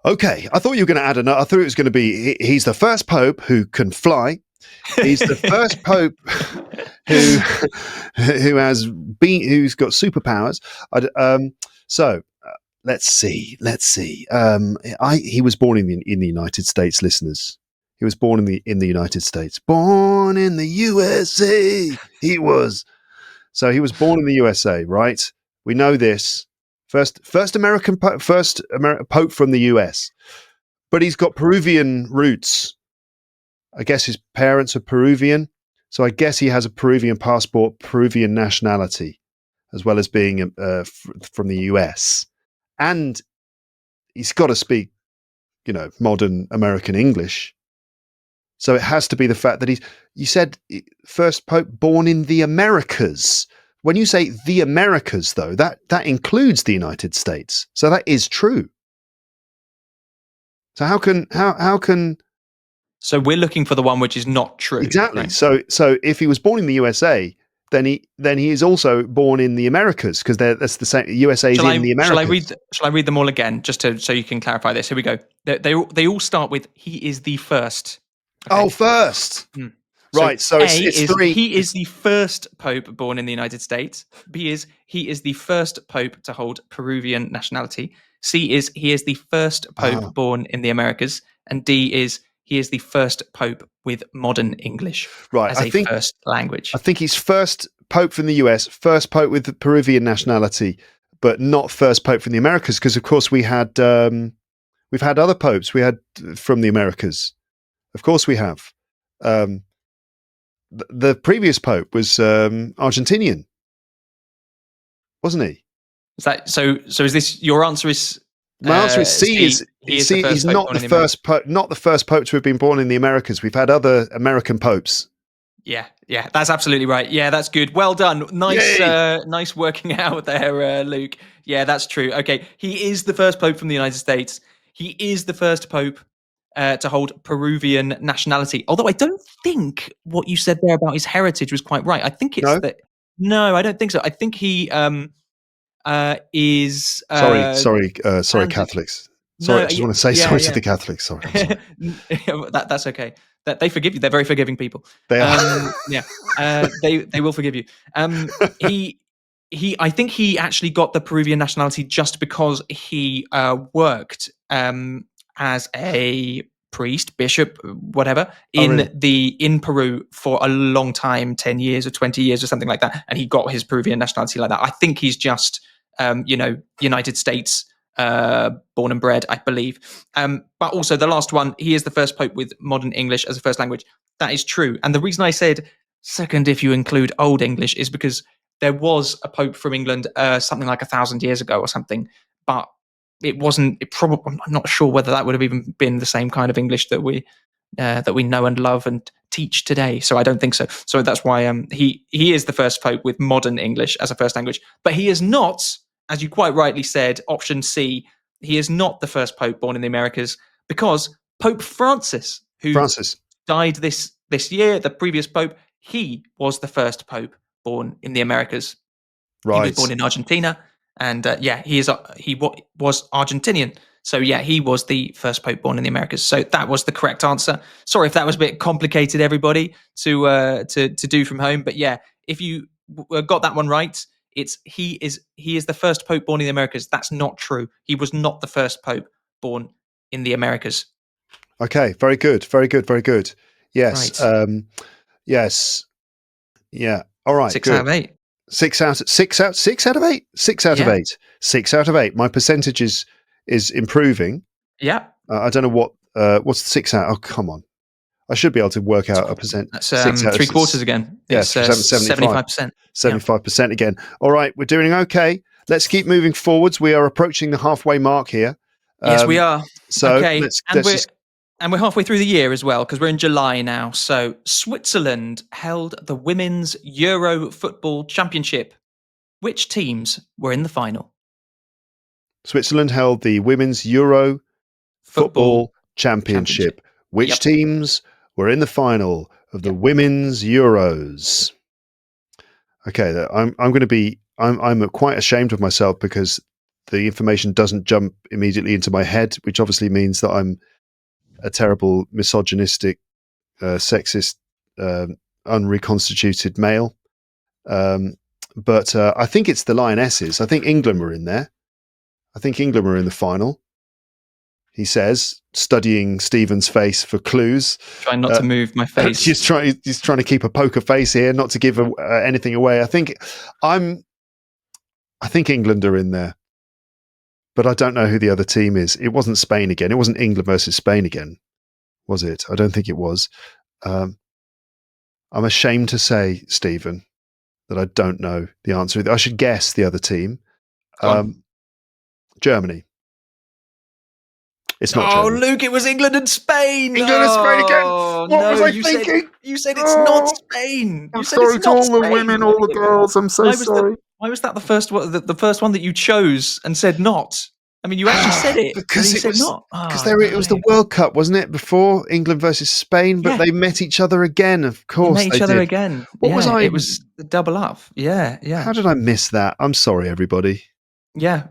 Okay, I thought you were going to add another. I thought it was going to be he's the first pope who can fly. He's the first pope who's got superpowers. Let's see. He was born in the United States, listeners. He was born in the United States. Born in the USA. He was. So he was born in the USA, right? We know this. First American pope from the US. But he's got Peruvian roots. I guess his parents are Peruvian. So I guess he has a Peruvian passport, Peruvian nationality, as well as being from the US. And he's got to speak, modern American English. So it has to be the fact that you said first pope born in the Americas. When you say the Americas, though, that includes the United States. So that is true. So how can? So we're looking for the one which is not true. Exactly. Right? So if he was born in the USA, then he is also born in the Americas because that's the same. USA is in the Americas. Shall I read them all again just so you can clarify this? Here we go. They all start with he is the first. Okay. Oh, first. Right, so it's 3. He is the first pope born in the United States. B is he is the first pope to hold Peruvian nationality. C is he is the first pope born in the Americas. And D is he is the first pope with modern English as a first language. I think he's first pope from the US, first pope with the Peruvian nationality, but not first pope from the Americas because, of course, we've had other popes. We had from the Americas. Of course, we have. The previous pope was Argentinian, wasn't he? Is that so? So is this your answer? Is my answer is C. He is the first He's pope not born the in the first pope, not the first pope to have been born in the Americas. We've had other American popes. Yeah, that's absolutely right. Yeah, that's good. Well done. Nice, nice working out there, Luke. Yeah, that's true. Okay, he is the first pope from the United States. He is the first pope to hold Peruvian nationality. Although I don't think what you said there about his heritage was quite right. I think it's No? that. No, I don't think so. I think he is. Sorry, Landed. Catholics. Sorry, No, I just want to say yeah, sorry to yeah. the Catholics. Sorry, I'm sorry. That's okay. That they forgive you. They're very forgiving people. They are. Yeah, they will forgive you. He I think he actually got the Peruvian nationality just because he worked as a priest, bishop, whatever, really? in Peru for a long time, 10 years or 20 years or something like that, and he got his Peruvian nationality like that. I think he's just United States born and bred, I believe. But also the last one, he is the first pope with modern English as a first language. That is true. And the reason I said second, if you include Old English, is because there was a pope from England something like 1,000 years ago or something, but it wasn't. I'm not sure whether that would have even been the same kind of English that we know and love and teach today. So I don't think so. So that's why he is the first pope with modern English as a first language. But he is not, as you quite rightly said, option C. He is not the first pope born in the Americas because Pope Francis, who died this year, the previous pope, he was the first pope born in the Americas. Right. He was born in Argentina, and he was Argentinian. So yeah, he was the first pope born in the Americas. So that was the correct answer. Sorry if that was a bit complicated, everybody, to do from home. But yeah, if you got that one right, he is the first pope born in the Americas. That's not true. He was not the first pope born in the Americas. Okay, very good, very good, very good. Yes, right. Yes, yeah. All right, 6 out of 8. 6 out of 8. 6 out of 8. 6 out of 8. My percentage is improving. Yeah. I don't know what's 6 out. Oh, come on. I should be able to work out a percent. That's 3/4 again. Yes, 75%. 75% again. All right, we're doing okay. Let's keep moving forwards. We are approaching the halfway mark here. Yes, we are. So okay. And we're halfway through the year as well, because we're in July now. So Switzerland held the Women's Euro Football Championship. Which teams were in the final? Switzerland held the Women's Euro Football Championship. Which teams were in the final of the Women's Euros? Okay, I'm quite ashamed of myself because the information doesn't jump immediately into my head, which obviously means that I'm a terrible misogynistic, sexist, unreconstituted male. But I think it's the Lionesses. I think England were in there. I think England were in the final. He says, studying Stephen's face for clues. Trying not to move my face. He's trying to keep a poker face here, not to give anything away. I think England are in there. But I don't know who the other team is. It wasn't Spain again. It wasn't England versus Spain again, was it? I don't think it was. I'm ashamed to say, Stephen, that I don't know the answer. I should guess the other team. Germany. It's not Germany. Luke, it was England and Spain. England and Spain again. What was I thinking? You said it's not Spain. I'm sorry to all the women, all the girls. I'm so sorry. Why was that the first one? The first one that you chose and said not? I mean, you actually said it because it was not. It was the World Cup, wasn't it? Before England versus Spain, but they met each other again. Of course, they met each other again. What was I? It was the double up. Yeah. How did I miss that? I'm sorry, everybody. Yeah.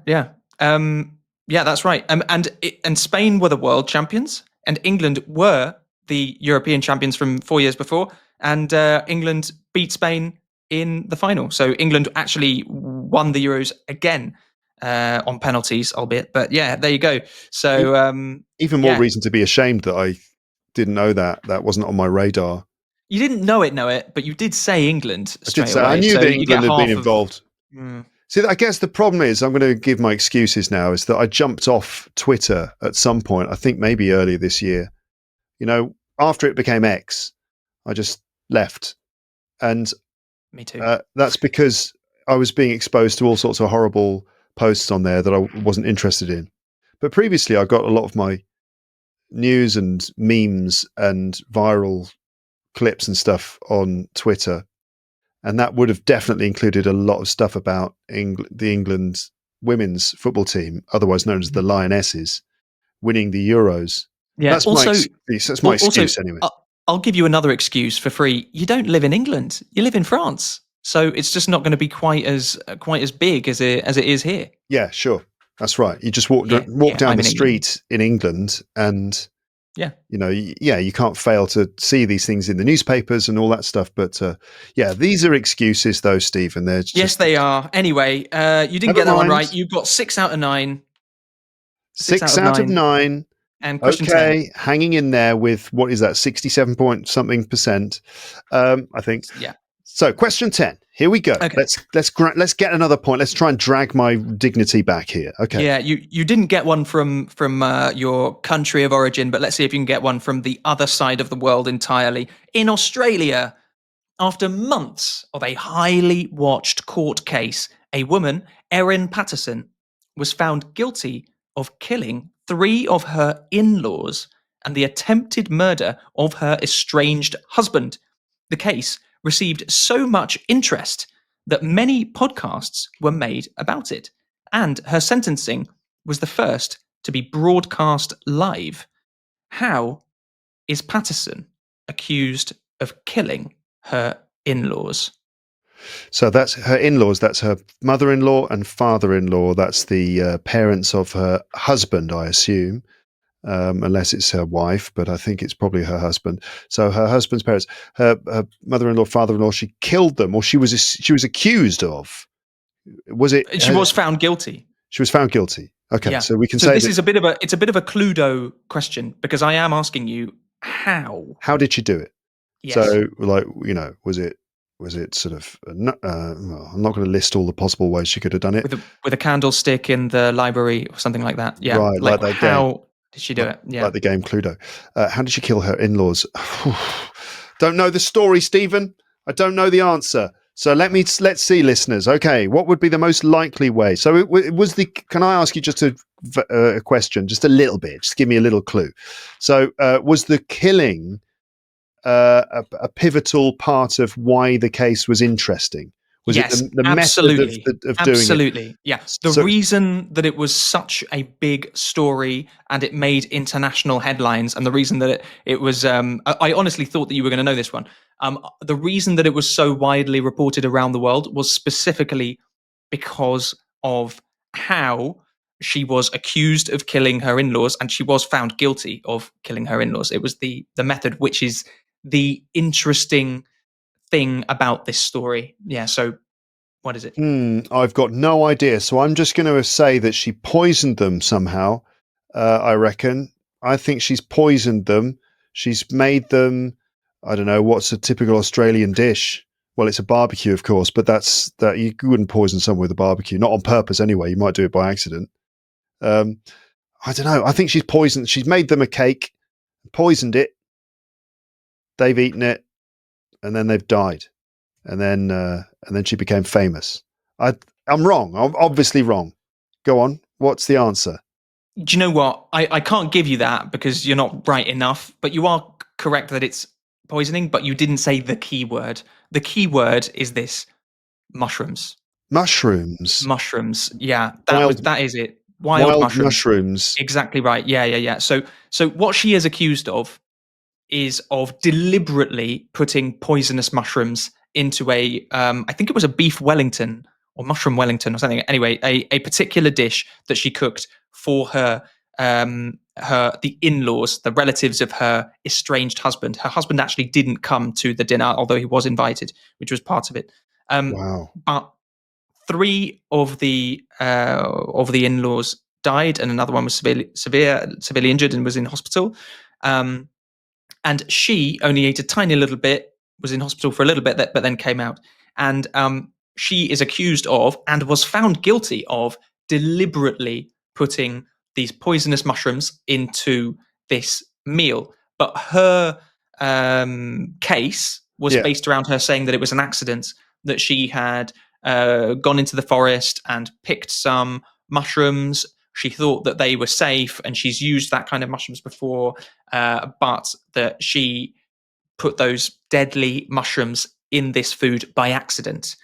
That's right. And Spain were the world champions, and England were the European champions from 4 years before. And England beat Spain in the final. So England actually won the Euros again. On penalties, albeit, but yeah, there you go. So even more reason to be ashamed that I didn't know that wasn't on my radar. You didn't know it, but you did say England straight away. I knew that England had been involved. See, I guess the problem is, I'm going to give my excuses now, is that I jumped off Twitter at some point. I think maybe earlier this year. After it became X, I just left, and me too. That's because I was being exposed to all sorts of horrible posts on there that I wasn't interested in. But previously, I got a lot of my news and memes and viral clips and stuff on Twitter, and that would have definitely included a lot of stuff about the England women's football team, otherwise known as the Lionesses, winning the Euros. Yeah. That's my excuse. That's my excuse anyway. I'll give you another excuse for free. You don't live in England. You live in France, so it's just not going to be quite as big as it is here. Yeah, sure. That's right. You just walk down the street in England, and you can't fail to see these things in the newspapers and all that stuff. But these are excuses, though, Stephen. Yes, they are. Anyway, you didn't get that one right. You got 6 out of 9. 6 out of 9. And question 10. Hanging in there with, what is that, 67 point something percent, I think. Yeah. So question 10. Here we go. Okay. Let's get another point. Let's try and drag my dignity back here. Okay. Yeah, you didn't get one from your country of origin, but let's see if you can get one from the other side of the world entirely. In Australia, after months of a highly watched court case, a woman, Erin Patterson, was found guilty of killing 3 of her in-laws and the attempted murder of her estranged husband. The case received so much interest that many podcasts were made about it, and her sentencing was the first to be broadcast live. How is Patterson accused of killing her in-laws? So that's her in-laws. That's her mother-in-law and father-in-law. That's the parents of her husband, I assume, unless it's her wife, but I think it's probably her husband. So her husband's parents, her mother-in-law, father-in-law, she killed them, or she was accused of. Was it? She was found guilty. She was found guilty. Okay, so we can say this is a bit of a Cluedo question, because I am asking you how. How did she do it? Yes. So, was it sort of? I'm not going to list all the possible ways she could have done it. With a candlestick in the library or something like that. Yeah. Right. Like that how game. Did she do it? Yeah. Like the game Cluedo. How did she kill her in-laws? Don't know the story, Stephen. I don't know the answer. So let's see, listeners. Okay, what would be the most likely way? So it was the. Can I ask you just a question, just a little bit? Just give me a little clue. So was the killing a pivotal part of why the case was interesting? Was it the absolutely. method of doing it? Absolutely, yeah. The reason that it was such a big story and it made international headlines, and the reason that it was, I honestly thought that you were going to know this one. The reason that it was so widely reported around the world was specifically because of how she was accused of killing her in-laws, and she was found guilty of killing her in-laws. It was the method, which is the interesting thing about this story. Yeah, so what is it? I've got no idea. So I'm just going to say that she poisoned them somehow. I reckon. I think she's poisoned them. She's made them. I don't know, what's a typical Australian dish? Well, it's a barbecue, of course, but that you wouldn't poison someone with a barbecue, not on purpose anyway. You might do it by accident. I don't know. I think she's poisoned. She's made them a cake, poisoned it. They've eaten it, and then they've died, and then she became famous. I'm wrong. I'm obviously wrong. Go on. What's the answer? Do you know what? I can't give you that because you're not right enough, but you are correct that it's poisoning, but you didn't say the key word. The key word is this: mushrooms. Mushrooms. Yeah, that is it. Wild mushrooms. Exactly right. Yeah. So what she is accused of is of deliberately putting poisonous mushrooms into a, I think it was a beef Wellington or mushroom Wellington or something. Anyway, a particular dish that she cooked for her the in-laws, the relatives of her estranged husband. Her husband actually didn't come to the dinner, although he was invited, which was part of it. Wow. But 3 of the in-laws died, and another one was severely injured and was in hospital. And she only ate a tiny little bit, was in hospital for a little bit, but then came out. And she is accused of, and was found guilty of, deliberately putting these poisonous mushrooms into this meal. But her case was based around her saying that it was an accident, that she had gone into the forest and picked some mushrooms. She thought that they were safe, and she's used that kind of mushrooms before, but that she put those deadly mushrooms in this food by accident.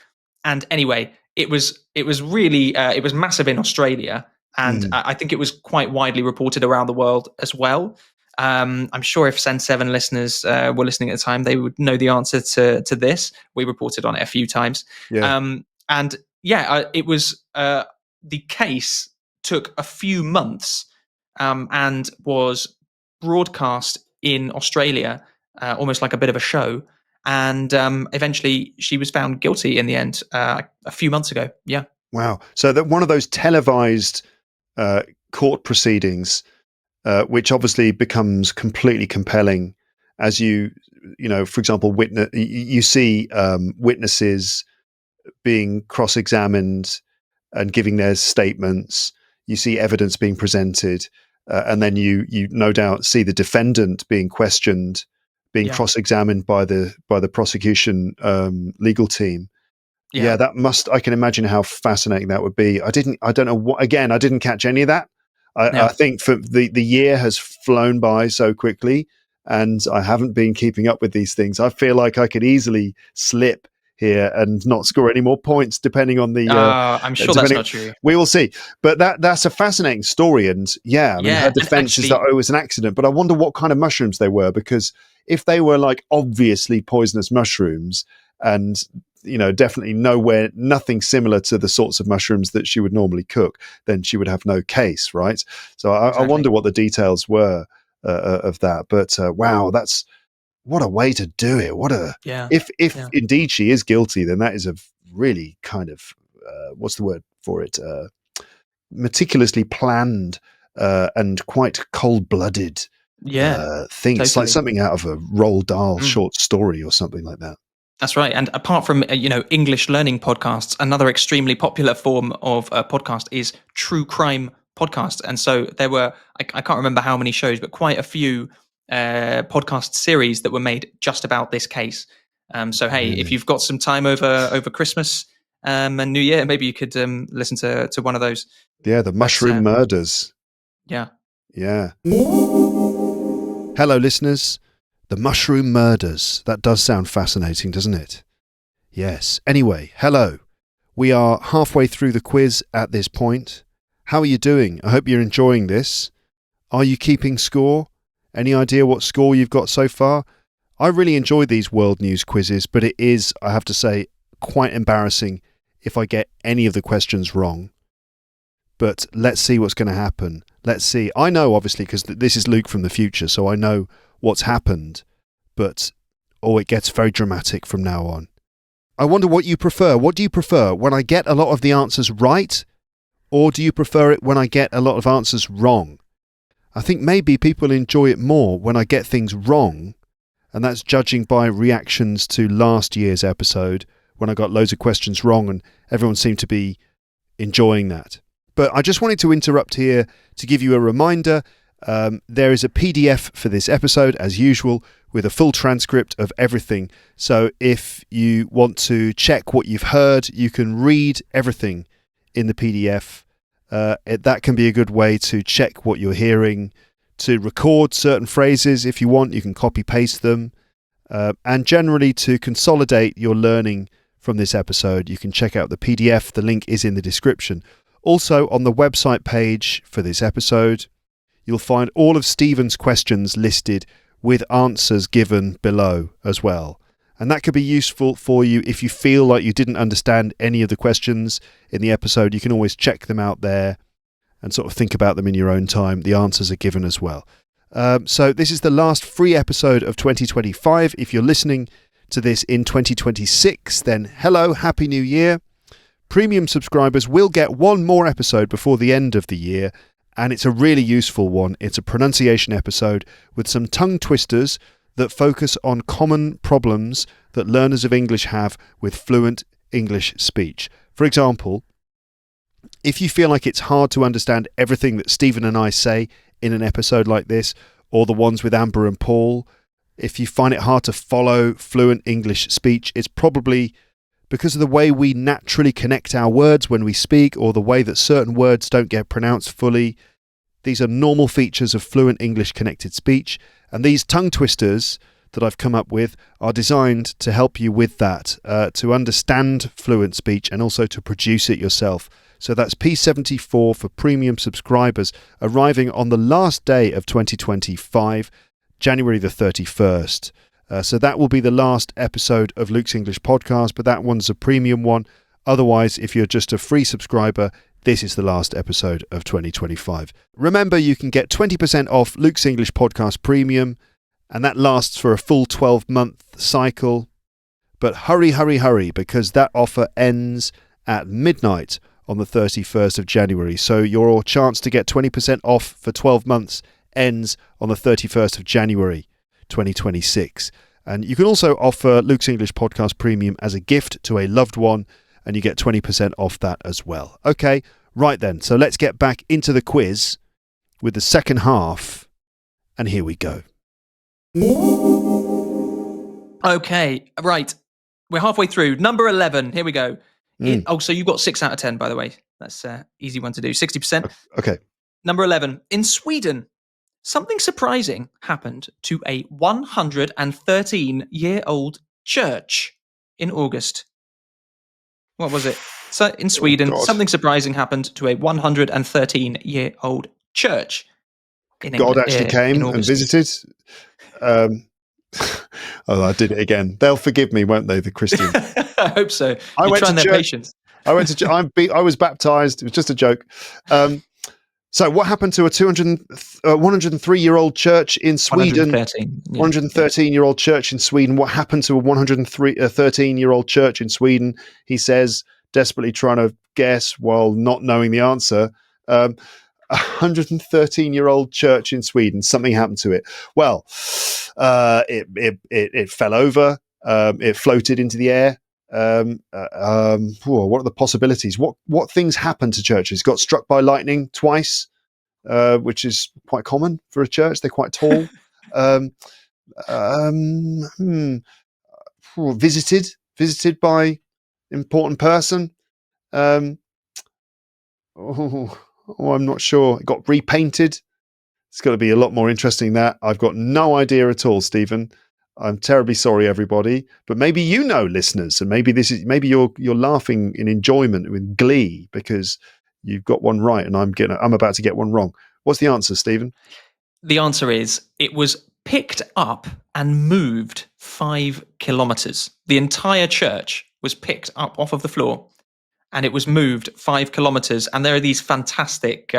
And anyway, it was really it was massive in Australia, and I think it was quite widely reported around the world as well. I'm sure if SEND7 listeners were listening at the time, they would know the answer to this. We reported on it a few times. Yeah. It was the case took a few months and was broadcast in Australia, almost like a bit of a show. And eventually she was found guilty in the end a few months ago. Yeah. Wow. So that one of those televised court proceedings, which obviously becomes completely compelling as you know, for example, you see witnesses being cross-examined and giving their statements. You see evidence being presented, and then you no doubt see the defendant being questioned, being cross-examined by the prosecution legal team. Yeah, that must. I can imagine how fascinating that would be. I don't know what. Again, I didn't catch any of that. I think for the year has flown by so quickly, and I haven't been keeping up with these things. I feel like I could easily slip here and not score any more points, depending on the. I'm sure that's not true. We will see, but that's a fascinating story, and I mean, her defense is that it was an accident. But I wonder what kind of mushrooms they were, because if they were like obviously poisonous mushrooms, and definitely nothing similar to the sorts of mushrooms that she would normally cook, then she would have no case, right? So I wonder what the details were of that. But wow, that's what a way to do it. If indeed she is guilty, then that is a really kind of what's the word for it? Meticulously planned and quite cold-blooded thing. Totally. It's like something out of a Roald Dahl short story or something like that. That's right. And apart from, English learning podcasts, another extremely popular form of podcast is true crime podcast. And so there were, I can't remember how many shows, but quite a few podcast series that were made just about this case. So, hey, if you've got some time over Christmas and New Year, maybe you could listen to one of those. Yeah, the mushroom murders. Yeah. Yeah. Hello, listeners. The mushroom murders. That does sound fascinating, doesn't it? Yes. Anyway, hello. We are halfway through the quiz at this point. How are you doing? I hope you're enjoying this. Are you keeping score? Any idea what score you've got so far? I really enjoy these world news quizzes, but it is, I have to say, quite embarrassing if I get any of the questions wrong. But let's see what's going to happen. Let's see. I know, obviously, because this is Luke from the future, so I know what's happened, but it gets very dramatic from now on. I wonder what you prefer. What do you prefer, when I get a lot of the answers right, or do you prefer it when I get a lot of answers wrong? I think maybe people enjoy it more when I get things wrong, and that's judging by reactions to last year's episode when I got loads of questions wrong and everyone seemed to be enjoying that. But I just wanted to interrupt here to give you a reminder. There is a PDF for this episode, as usual, with a full transcript of everything. So if you want to check what you've heard, you can read everything in the PDF. That can be a good way to check what you're hearing, to record certain phrases if you want. You can copy-paste them. And generally to consolidate your learning from this episode, you can check out the PDF. The link is in the description. Also, on the website page for this episode, you'll find all of Stephen's questions listed with answers given below as well. And that could be useful for you if you feel like you didn't understand any of the questions in the episode. You can always check them out there and sort of think about them in your own time. The answers are given as well. So this is the last free episode of 2025. If you're listening to this in 2026, then hello, Happy New Year. Premium subscribers will get one more episode before the end of the year, and it's a really useful one. It's a pronunciation episode with some tongue twisters that focus on common problems that learners of English have with fluent English speech. For example, if you feel like it's hard to understand everything that Stephen and I say in an episode like this, or the ones with Amber and Paul, if you find it hard to follow fluent English speech, it's probably because of the way we naturally connect our words when we speak, or the way that certain words don't get pronounced fully. These are normal features of fluent English connected speech, and these tongue twisters that I've come up with are designed to help you with that, to understand fluent speech and also to produce it yourself. So that's P74 for premium subscribers, arriving on the last day of 2025, January the 31st. So that will be the last episode of Luke's English Podcast, but that one's a premium one. Otherwise, if you're just a free subscriber, this is the last episode of 2025. Remember, you can get 20% off Luke's English Podcast Premium, and that lasts for a full 12-month cycle. But hurry, hurry, hurry, because that offer ends at midnight on the 31st of January. So your chance to get 20% off for 12 months ends on the 31st of January 2026. And you can also offer Luke's English Podcast Premium as a gift to a loved one, and you get 20% off that as well. Okay, right then. So let's get back into the quiz with the second half. And here we go. Okay, right. We're halfway through. Number 11. Here we go. So you've got 6 out of 10, by the way. That's an easy one to do. 60%. Okay. Number 11. In Sweden, something surprising happened to a 113-year-old church in August. What was it? So in Sweden, something surprising happened to a 113-year-old church in England. God actually came and visited. I did it again. They'll forgive me, won't they, the Christians? I hope so. I went trying to their church. patience. I was baptized. It was just a joke. So what happened to a 103-year-old church in Sweden? 113-year-old church in Sweden. What happened to a 113-year-old church in Sweden? He says, desperately trying to guess while not knowing the answer. 113-year-old church in Sweden. Something happened to it. Well, it fell over. It floated into the air. What are the possibilities? What things happen to churches? Got struck by lightning twice, which is quite common for a church. They're quite tall. Visited by important person. I'm not sure. It got repainted. It's got to be a lot more interesting than that. I've got no idea at all, Stephen. I'm terribly sorry, everybody. But maybe you know, listeners, and maybe you're laughing in enjoyment with glee because you've got one right, and I'm about to get one wrong. What's the answer, Stephen? The answer is it was picked up and moved 5 kilometers. The entire church was picked up off of the floor, and it was moved 5 kilometers. And there are these fantastic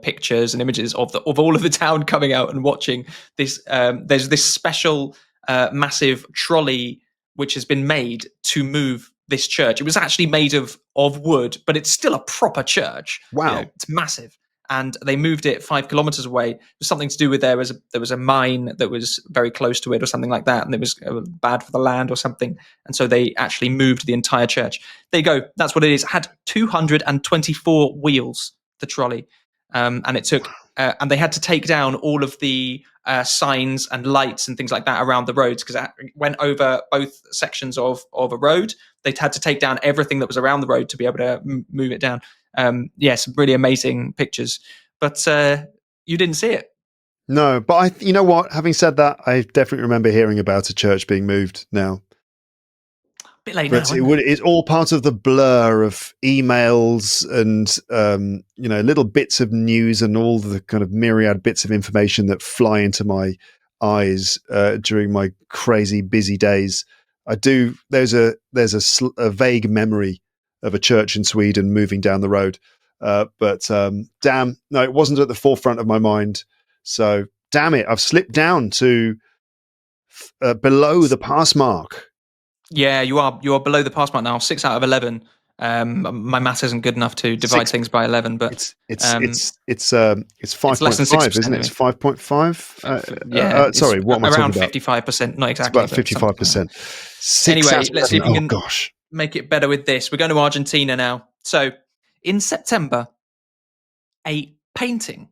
pictures and images of all of the town coming out and watching this. There's this special massive trolley which has been made to move this church. It was actually made of wood, but it's still a proper church. Wow. It's massive. And they moved it 5 kilometers away. It was something to do with there was a mine that was very close to it or something like that. And it was bad for the land or something. And so they actually moved the entire church. There you go. That's what it is. It had 224 wheels, the trolley. And it took, and they had to take down all of the signs and lights and things like that around the roads because it went over both sections of a road. They had to take down everything that was around the road to be able to move it down. Some really amazing pictures, but you didn't see it. No, but you know what? Having said that, I definitely remember hearing about a church being moved now. A bit late but now. It's all part of the blur of emails and little bits of news and all the kind of myriad bits of information that fly into my eyes during my crazy busy days. There's a vague memory of a church in Sweden moving down the road. But damn, no, it wasn't at the forefront of my mind. So damn it, I've slipped down to below the pass mark. Yeah, you are below the pass mark now. 6 out of 11. My maths isn't good enough to divide things by 11, but it's 5.5, isn't it? It's 5.5. Sorry, what am I talking about? Around 55%, not exactly. It's about 55%. Anyway, let's see if we can make it better with this. We're going to Argentina now. So, in September, a painting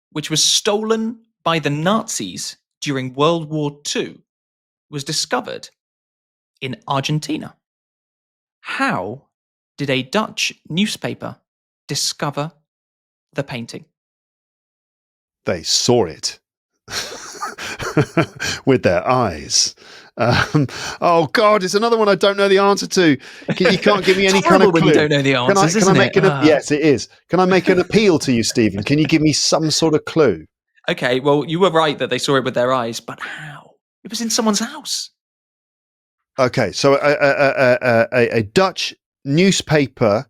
which was stolen by the Nazis during World War II was discovered in Argentina. How did a Dutch newspaper discover the painting? They saw it with their eyes. Oh God, it's another one I don't know the answer to. You can't give me any kind of clue. When you don't know the answers, Can I make yes, it is. Can I make an appeal to you, Stephen? Can you give me some sort of clue? Okay, well, you were right that they saw it with their eyes, but how? It was in someone's house. Okay, so a Dutch newspaper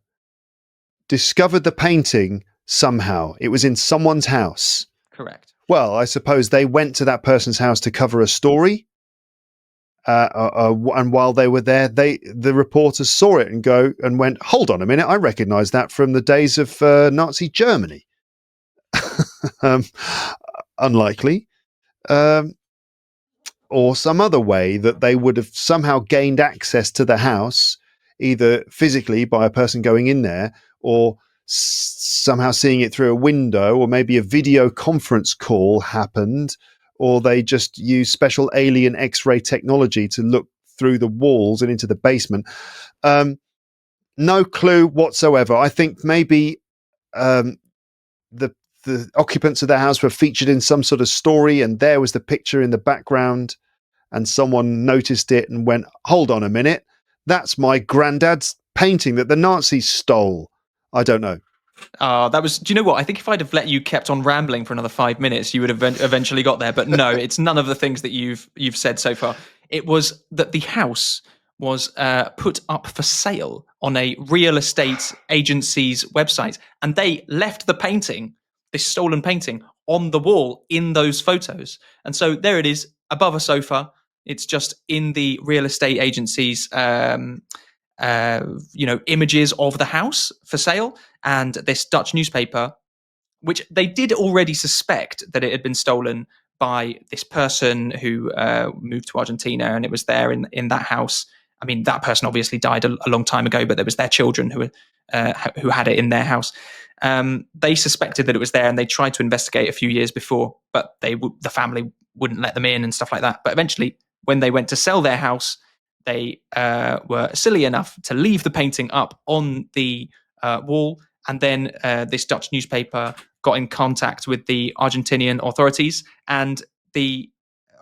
discovered the painting somehow. It was in someone's house. Correct. Well, I suppose they went to that person's house to cover a story. And while they were there, the reporters saw it and went, hold on a minute, I recognise that from the days of Nazi Germany. Unlikely. Or some other way that they would have somehow gained access to the house, either physically by a person going in there, or somehow seeing it through a window, or maybe a video conference call happened, or they just used special alien X-ray technology to look through the walls and into the basement. No clue whatsoever. I think maybe the occupants of the house were featured in some sort of story, and there was the picture in the background, and someone noticed it and went, hold on a minute, that's my granddad's painting that the Nazis stole. I don't know. That was. Do you know what? I think if I'd have let you kept on rambling for another 5 minutes, you would have eventually got there. But no, it's none of the things that you've said so far. It was that the house was put up for sale on a real estate agency's website, and they left the painting, this stolen painting, on the wall in those photos. And so there it is, above a sofa. It's just in the real estate agency's images of the house for sale, and this Dutch newspaper, which they did already suspect that it had been stolen by this person who moved to Argentina, and it was there in that house. I mean, that person obviously died a long time ago, but there was their children who had it in their house. They suspected that it was there, and they tried to investigate a few years before, but the family wouldn't let them in and stuff like that. But eventually, when they went to sell their house, they were silly enough to leave the painting up on the wall, and then this Dutch newspaper got in contact with the Argentinian authorities, and the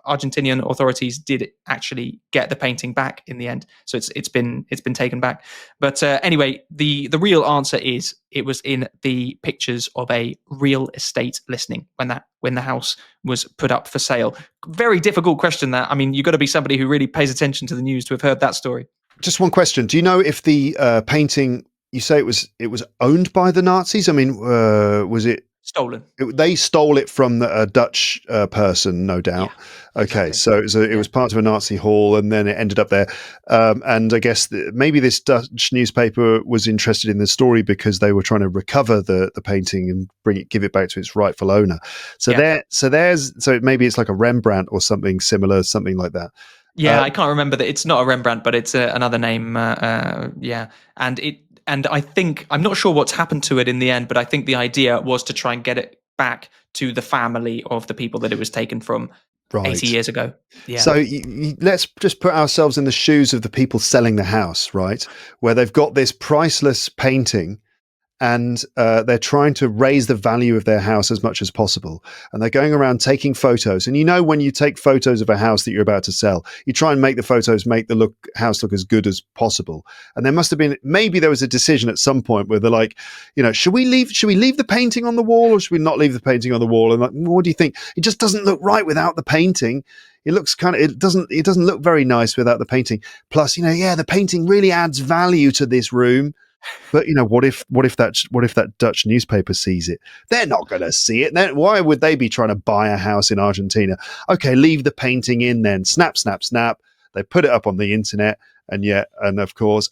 Argentinian authorities did actually get the painting back in the end. So it's been taken back. But anyway, the real answer is it was in the pictures of a real estate listing when the house was put up for sale. Very difficult question, that. I mean, you've got to be somebody who really pays attention to the news to have heard that story. Just one question. Do you know if the painting, you say it was owned by the Nazis? I mean, was it stolen? They stole it from a Dutch person, no doubt. Yeah, okay, exactly. So it was part of a Nazi haul, and then it ended up there. And I guess maybe this Dutch newspaper was interested in the story because they were trying to recover the painting and give it back to its rightful owner. So maybe it's like a Rembrandt or something similar, something like that. Yeah, I can't remember that. It's not a Rembrandt, but it's another name. And I think, I'm not sure what's happened to it in the end, but I think the idea was to try and get it back to the family of the people that it was taken from 80 years ago. Yeah. So let's just put ourselves in the shoes of the people selling the house, right? Where they've got this priceless painting, and they're trying to raise the value of their house as much as possible. And they're going around taking photos. And when you take photos of a house that you're about to sell, you try and make the photos make the house look as good as possible. And there must have been, maybe there was a decision at some point where they're like, should we leave the painting on the wall, or should we not leave the painting on the wall? And like, what do you think? It just doesn't look right without the painting. It doesn't look very nice without the painting. Plus, the painting really adds value to this room. But what if that Dutch newspaper sees it? They're not going to see it. Then why would they be trying to buy a house in Argentina? Okay, leave the painting in then. Snap, snap, snap. They put it up on the internet, and of course,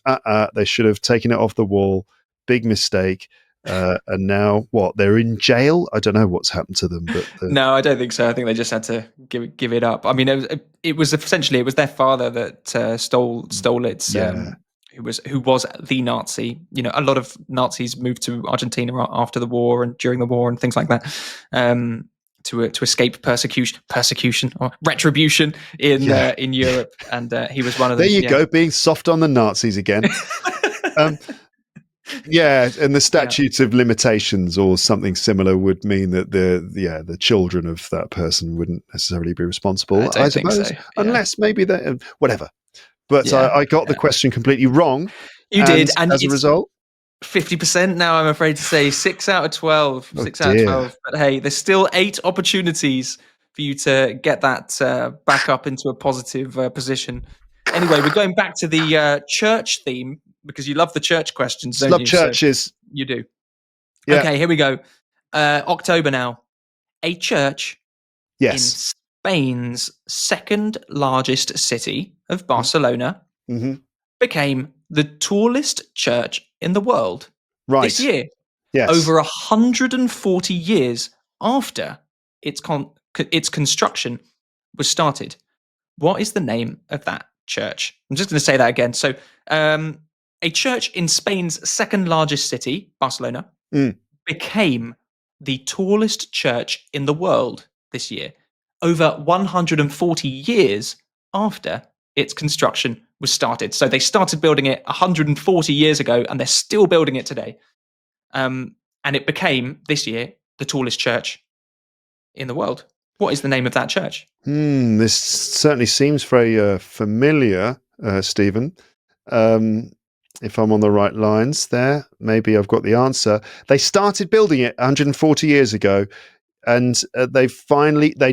they should have taken it off the wall. Big mistake. And now what? They're in jail. I don't know what's happened to them. But no, I don't think so. I think they just had to give it up. I mean, it was essentially their father that stole it. Yeah. Who was the Nazi. A lot of Nazis moved to Argentina after the war and during the war and things like that, to escape persecution or retribution in Europe. And he was one of them. There you go, being soft on the Nazis again. Um, yeah, and the Yeah, statute of limitations or something similar would mean that the children of that person wouldn't necessarily be I responsible, I don't think so. suppose, Yeah, unless maybe they whatever. But yeah, I got the yeah. question completely wrong, You and did, and as a it's result, 50% now, I'm afraid to say. 6 out of 12. oh 6 out of dear, 12. But hey, there's still 8 opportunities for you to get that back up into a positive position. Anyway, we're going back to the church theme because you love the church questions, just don't love you? So churches. you do. Yeah, Okay, here we go. October now. A church in yes, Spain's second largest city of Barcelona mm-hmm. became the tallest church in the world this Right, year, yes. over 140 years after its construction was started. What is the name of that church? I'm just going to say that again. So, a church in Spain's second largest city, Barcelona, Mm. became the tallest church in the world this year, over 140 years after its construction was started. So they started building it 140 years ago, and they're still building it today. And it became this year the tallest church in the world. What is the name of that church? This certainly seems very familiar, Stephen. Um, if I'm on the right lines there, maybe I've got the answer. They started building it 140 years ago, and they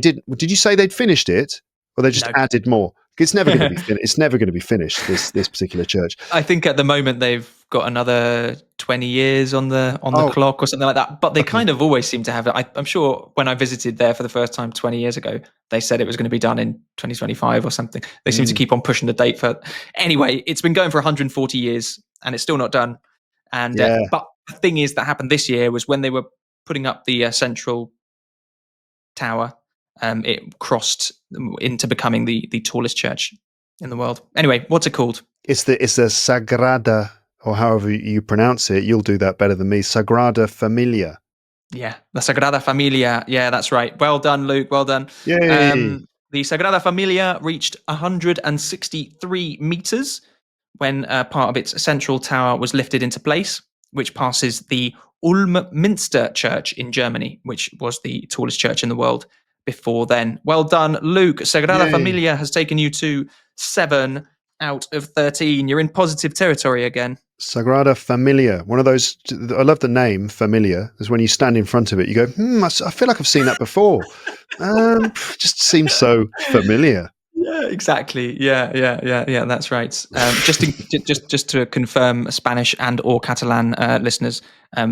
did. Did you say they'd finished it, or they just No. added more? It's never going to be finished. It's never going to be finished. This particular church. I think at the moment they've got another 20 years on the Oh, clock or something like that. But they okay. kind of always seem to have it. I'm sure when I visited there for the first time 20 years ago, they said it was going to be done in 2025 or something. They seem to Mm, keep on pushing the date for. Anyway, it's been going for 140 years and it's still not done. And yeah. but the thing is that happened this year was when they were putting up the central tower. It crossed into becoming the tallest church in the world. Anyway, what's it called? It's the Sagrada, or however you pronounce it. You'll do that better than me. Sagrada Familia. Yeah, the Sagrada Familia. Yeah, that's right. Well done, Luke. Well done. Yay! The Sagrada Familia reached 163 meters when part of its central tower was lifted into place, which passes the Ulm Minster Church in Germany, which was the tallest church in the world before then. Well done, Luke. Sagrada Yay! Familia has taken you to 7 out of 13. You're in positive territory again. Sagrada Familia. One of those. I love the name Familia. Is when you stand in front of it, you go, I feel like I've seen that before. Just seems so familiar. Yeah, exactly. Yeah. That's right. Just to confirm, Spanish and or Catalan listeners,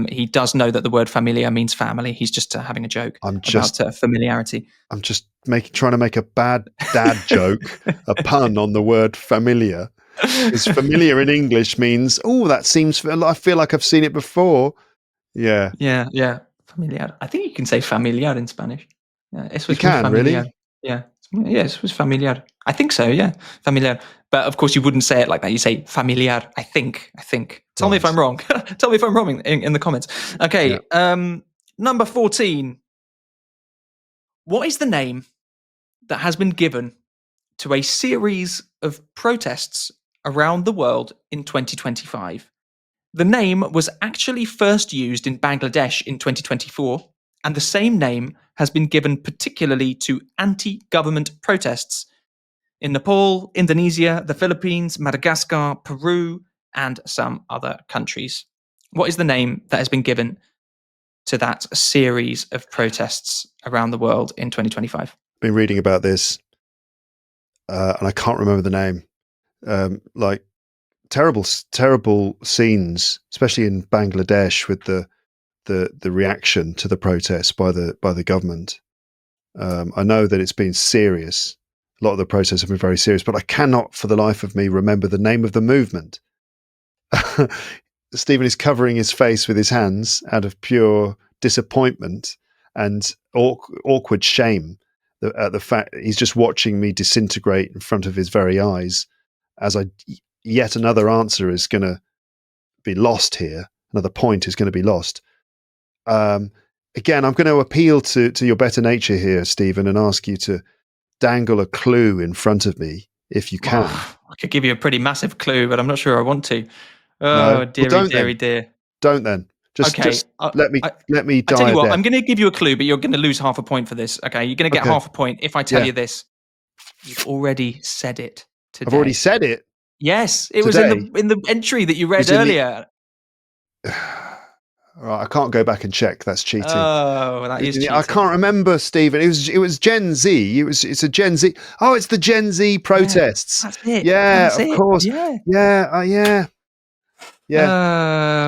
he does know that the word familia means family. He's just having a joke I'm about just, familiarity. I'm just trying to make a bad dad joke, a pun on the word familiar. Because familiar in English means, that seems. I feel like I've seen it before. Yeah, Yeah. Familiar. I think you can say familiar in Spanish. Yeah, eso you es muy can familiar. really. Yeah. Yeah, eso es familiar. I think so, yeah. Familiar. But of course you wouldn't say it like that. You say familiar, I think. Tell me if Right. I'm wrong. Tell me if I'm wrong in the comments. Yeah. Okay, number 14. What is the name that has been given to a series of protests around the world in 2025? The name was actually first used in Bangladesh in 2024, and the same name has been given particularly to anti government protests in Nepal, Indonesia, the Philippines, Madagascar, Peru, and some other countries. What is the name that has been given to that series of protests around the world in 2025? Been reading about this, and I can't remember the name. Like terrible scenes, especially in Bangladesh, with the reaction to the protests by the government. I know that it's been serious. A lot of the protests have been very serious, but I cannot, for the life of me, remember the name of the movement. Stephen is covering his face with his hands out of pure disappointment and awkward shame at the fact that he's just watching me disintegrate in front of his very eyes as yet another answer is going to be lost here. Another point is going to be lost. Again, I'm going to appeal to your better nature here, Stephen, and ask you to dangle a clue in front of me if you can. Oh, I could give you a pretty massive clue, but I'm not sure I want to. No. Oh, Well, dearie, don't then. dearie, dear. Don't then. Just Okay. let me I tell die you a what, death. I'm going to give you a clue, but you're going to lose half a point for this. Okay. You're going to get Okay. half a point if I tell Yeah. you this. You've already said it I've already today. said it Yes, it was today. in the entry that you It read was in the. earlier. All right, I can't go back and check. That's cheating. Oh, that is I cheating. can't remember, Stephen. It was Gen Z. It's a Gen Z. Oh, it's the Gen Z Yeah, protests. that's it. Yeah, That's of it. course. Yeah. Yeah, yeah.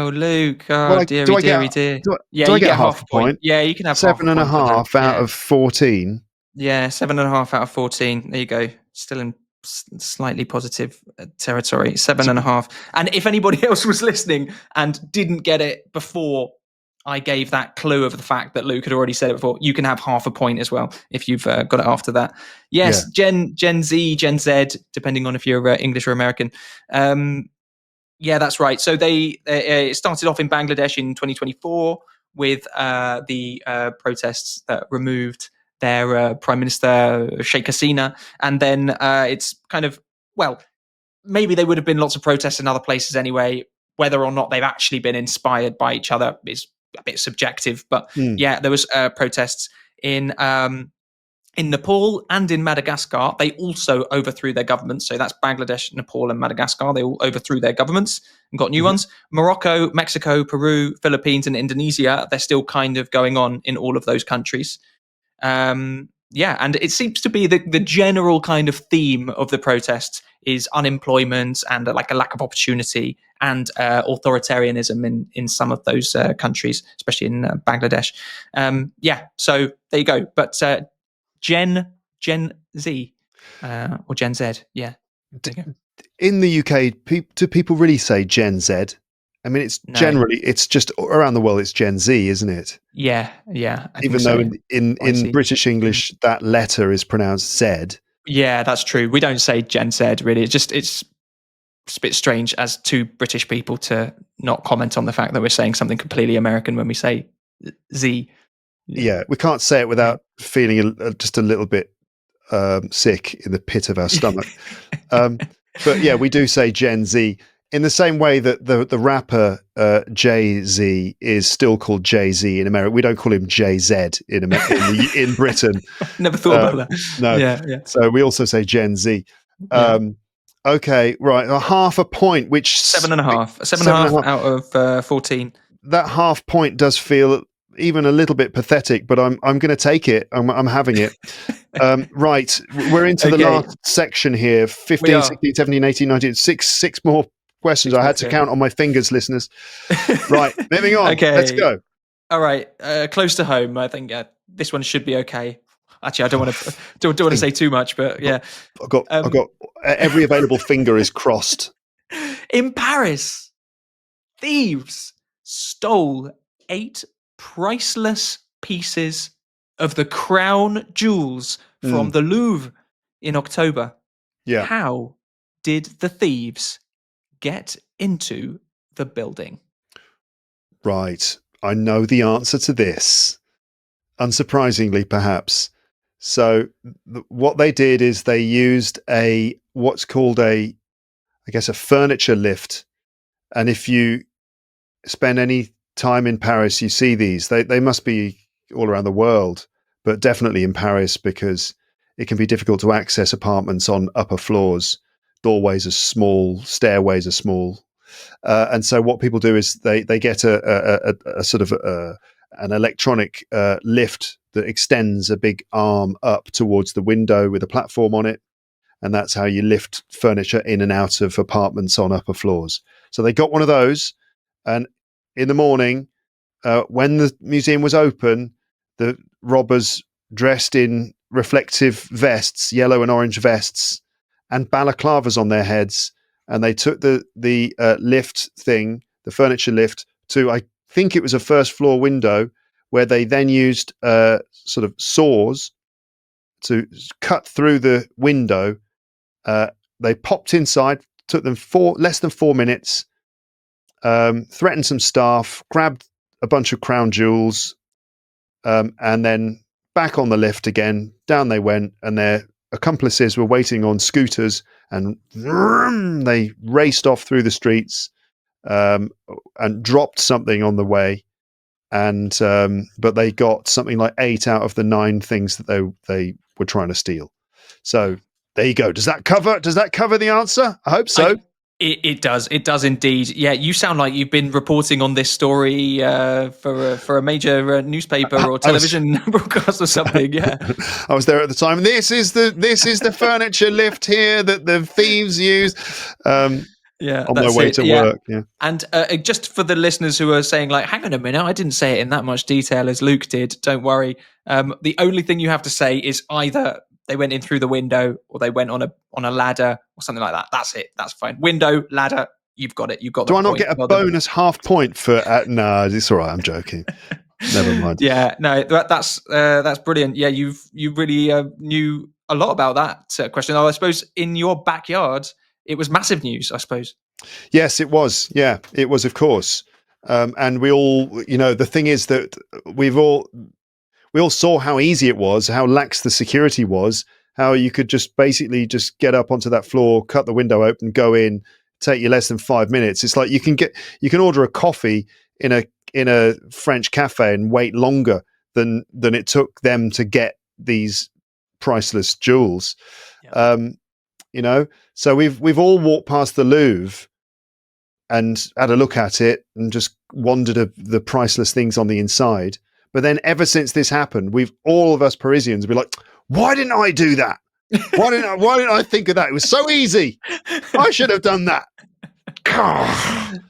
Oh, Luke. Well, Oh, do dearie, I get dearie, dear. Yeah, do I you get get half half a a point. point? Yeah, you can have half a Seven and a point for that. half out Yeah. of 14. Yeah, 7.5 out of 14. There you go. Still in slightly positive territory. Seven So, and a half. And if anybody else was listening and didn't get it before I gave that clue of the fact that Luke had already said it before, you can have half a point as well if you've got it after that. yeah. Yes, Gen Z, Gen Z, depending on if you're English or American. Yeah, that's right. So it started off in Bangladesh in 2024 with the protests that removed their prime minister Sheikh Hasina, and then it's kind of, well, maybe there would have been lots of protests in other places anyway. Whether or not they've actually been inspired by each other is a bit subjective, but Mm. yeah, there was protests in Nepal and in Madagascar. They also overthrew their governments. So that's Bangladesh, Nepal, and Madagascar. They all overthrew their governments and got new Mm-hmm. ones. Morocco, Mexico, Peru, Philippines, and Indonesia, they're still kind of going on in all of those countries. Yeah, and it seems to be the general kind of theme of the protests is unemployment and like a lack of opportunity and authoritarianism in some of those countries, especially in Bangladesh. Yeah, so there you go. But Gen Z or Gen Z. Yeah. There you go. In the UK, do people really say Gen Z? I mean, No. it's just around the world, it's Gen Z, isn't it? Yeah. I think Even though so. in YC. British English, that letter is pronounced Z. Yeah, that's true. We don't say Gen Z really. It's a bit strange as two British people to not comment on the fact that we're saying something completely American when we say Z. Yeah, we can't say it without feeling just a little bit sick in the pit of our stomach. But yeah, we do say Gen Z in the same way that the rapper Jay-Z is still called Jay-Z in America. We don't call him Jay-Z in Britain. Never thought about that. No. Yeah. So we also say Gen Z. Yeah. Okay, right. A half a point, which 7.5. 7.5 out of 14. That half point does feel even a little bit pathetic, but I'm going to take it. I'm having it. Right, we're into the Okay. last section here. We 15, are. 16, 17, 18, 19, six more questions. 6 I more had to count on my fingers, listeners. Right, moving on. Okay. Let's go. All right. Close to home. I think this one should be okay. Actually, I don't want to say too much, but yeah. I've got every available finger is crossed. In Paris, thieves stole 8 priceless pieces of the crown jewels from the Louvre in October. Yeah. How did the thieves get into the building? Right. I know the answer to this. Unsurprisingly, perhaps. So what they did is they used what's called I guess a furniture lift. And if you spend any time in Paris, you see these. They must be all around the world, but definitely in Paris because it can be difficult to access apartments on upper floors. Doorways are small, stairways are small, and so what people do is they get a sort of an electronic lift that extends a big arm up towards the window with a platform on it, and that's how you lift furniture in and out of apartments on upper floors. So they got one of those, and in the morning, when the museum was open, the robbers dressed in reflective vests, yellow and orange vests, and balaclavas on their heads, and they took the lift thing, the furniture lift, to I think it was a first floor window, where they then used sort of saws to cut through the window. They popped inside, took them less than 4 minutes, threatened some staff, grabbed a bunch of crown jewels, and then back on the lift again. Down they went, and their accomplices were waiting on scooters, and vroom, they raced off through the streets um, and dropped something on the way, and but they got something like 8 out of the 9 things that they were trying to steal. So there you go. Does that cover the answer? I hope so. It does indeed. Yeah, you sound like you've been reporting on this story for a major newspaper or television broadcast or something. Yeah, I was there at the time. This is the furniture lift here that the thieves use. Yeah, on my way to work. Yeah. And just for the listeners who are saying, like, hang on a minute, I didn't say it in that much detail as Luke did. Don't worry. The only thing you have to say is either they went in through the window or they went on a ladder or something like that. That's it. That's fine. Window, ladder, you've got it. You've got. Do I not get a bonus half point for? No, it's all right. I'm joking. Never mind. Yeah, no, that's brilliant. Yeah, you really knew a lot about that question. I suppose in your backyard, it was massive news, I suppose. Yes, it was. Yeah, it was, of course. And we all, the thing is that we all saw how easy it was, how lax the security was, how you could just basically just get up onto that floor, cut the window open, go in, take you less than 5 minutes. It's like you can order a coffee in a French cafe and wait longer than it took them to get these priceless jewels. Yeah. So we've all walked past the Louvre and had a look at it and just wondered at the priceless things on the inside. But then ever since this happened, all of us Parisians be like, why didn't I do that? Why didn't I think of that? It was so easy. I should have done that.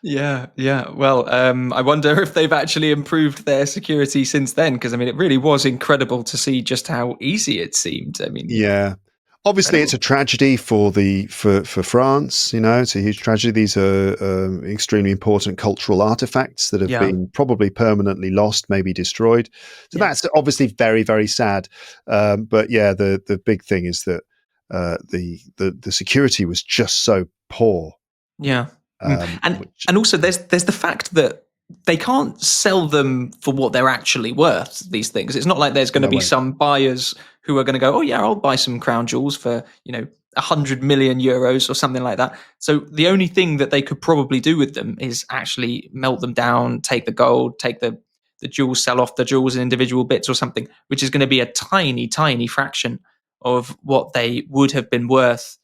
Yeah. Well, I wonder if they've actually improved their security since then, because it really was incredible to see just how easy it seemed. Yeah. Obviously, it's a tragedy for France. It's a huge tragedy. These are extremely important cultural artifacts that have been probably permanently lost, maybe destroyed. So that's obviously very, very sad. But yeah, the big thing is that the security was just so poor. Yeah, and also there's the fact that they can't sell them for what they're actually worth. These things. It's not like there's going to be some buyers who are going to go, oh yeah, I'll buy some crown jewels for 100 million euros or something like that. So the only thing that they could probably do with them is actually melt them down, take the gold, take the jewels, sell off the jewels in individual bits or something, which is going to be a tiny, tiny fraction of what they would have been worth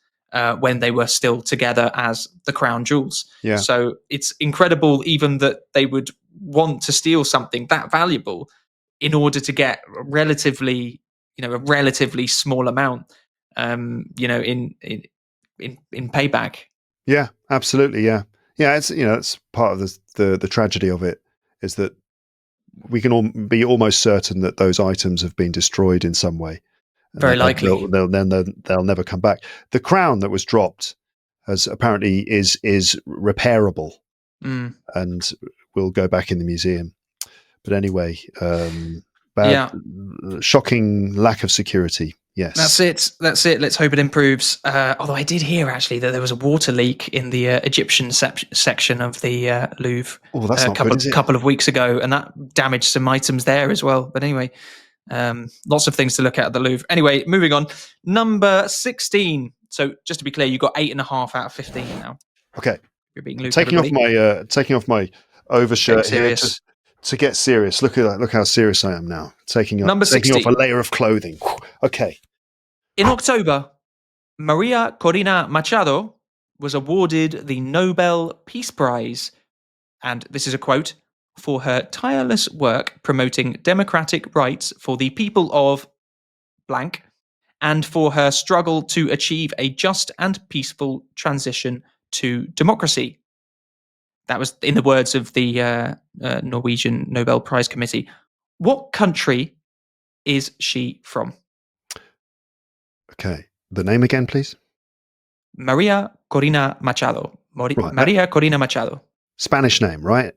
when they were still together as the crown jewels. Yeah. So it's incredible even that they would want to steal something that valuable in order to get a relatively small amount, in payback. Yeah, absolutely. Yeah. It's it's part of the tragedy of it is that we can all be almost certain that those items have been destroyed in some way. Very likely. They'll never come back. The crown that was dropped apparently is repairable and will go back in the museum. But anyway, shocking lack of security. Yes, that's it. Let's hope it improves. Although I did hear actually that there was a water leak in the Egyptian section of the Louvre couple of weeks ago, and that damaged some items there as well. But anyway, lots of things to look at the Louvre. Anyway, moving on. Number 16. So just to be clear, you got 8.5 out of 15 now. Okay, you're being Luke. Taking off my overshirt here to get serious. Look at that. Look how serious I am now. Taking off a layer of clothing. Okay. In October, María Corina Machado was awarded the Nobel Peace Prize, and this is a quote, for her tireless work promoting democratic rights for the people of blank, and for her struggle to achieve a just and peaceful transition to democracy. That was in the words of the Norwegian Nobel Prize Committee. What country is she from? Okay. The name again, please? María Corina Machado. María Corina Machado. Spanish name, right?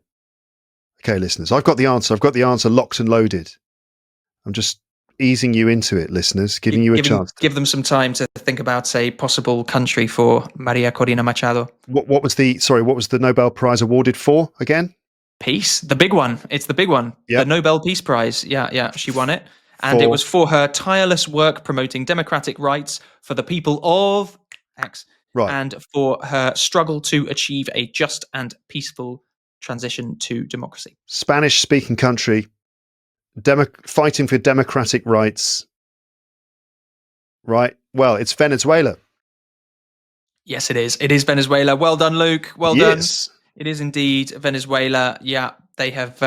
Okay, listeners, I've got the answer. I've got the answer locked and loaded. I'm just easing you into it, listeners, giving you a chance. Give them some time to think about a possible country for María Corina Machado. What was the Nobel Prize awarded for again? Peace, the big one. It's the big one. Yep. The Nobel Peace Prize. Yeah, she won it. And it was for her tireless work promoting democratic rights for the people of X. Right. and for her struggle to achieve a just and peaceful transition to democracy. Spanish-speaking country, fighting for democratic rights. Right. Well, it's Venezuela. Yes, it is. It is Venezuela. Well done, Luke. Well done. Yes. It is indeed Venezuela. Yeah, they have.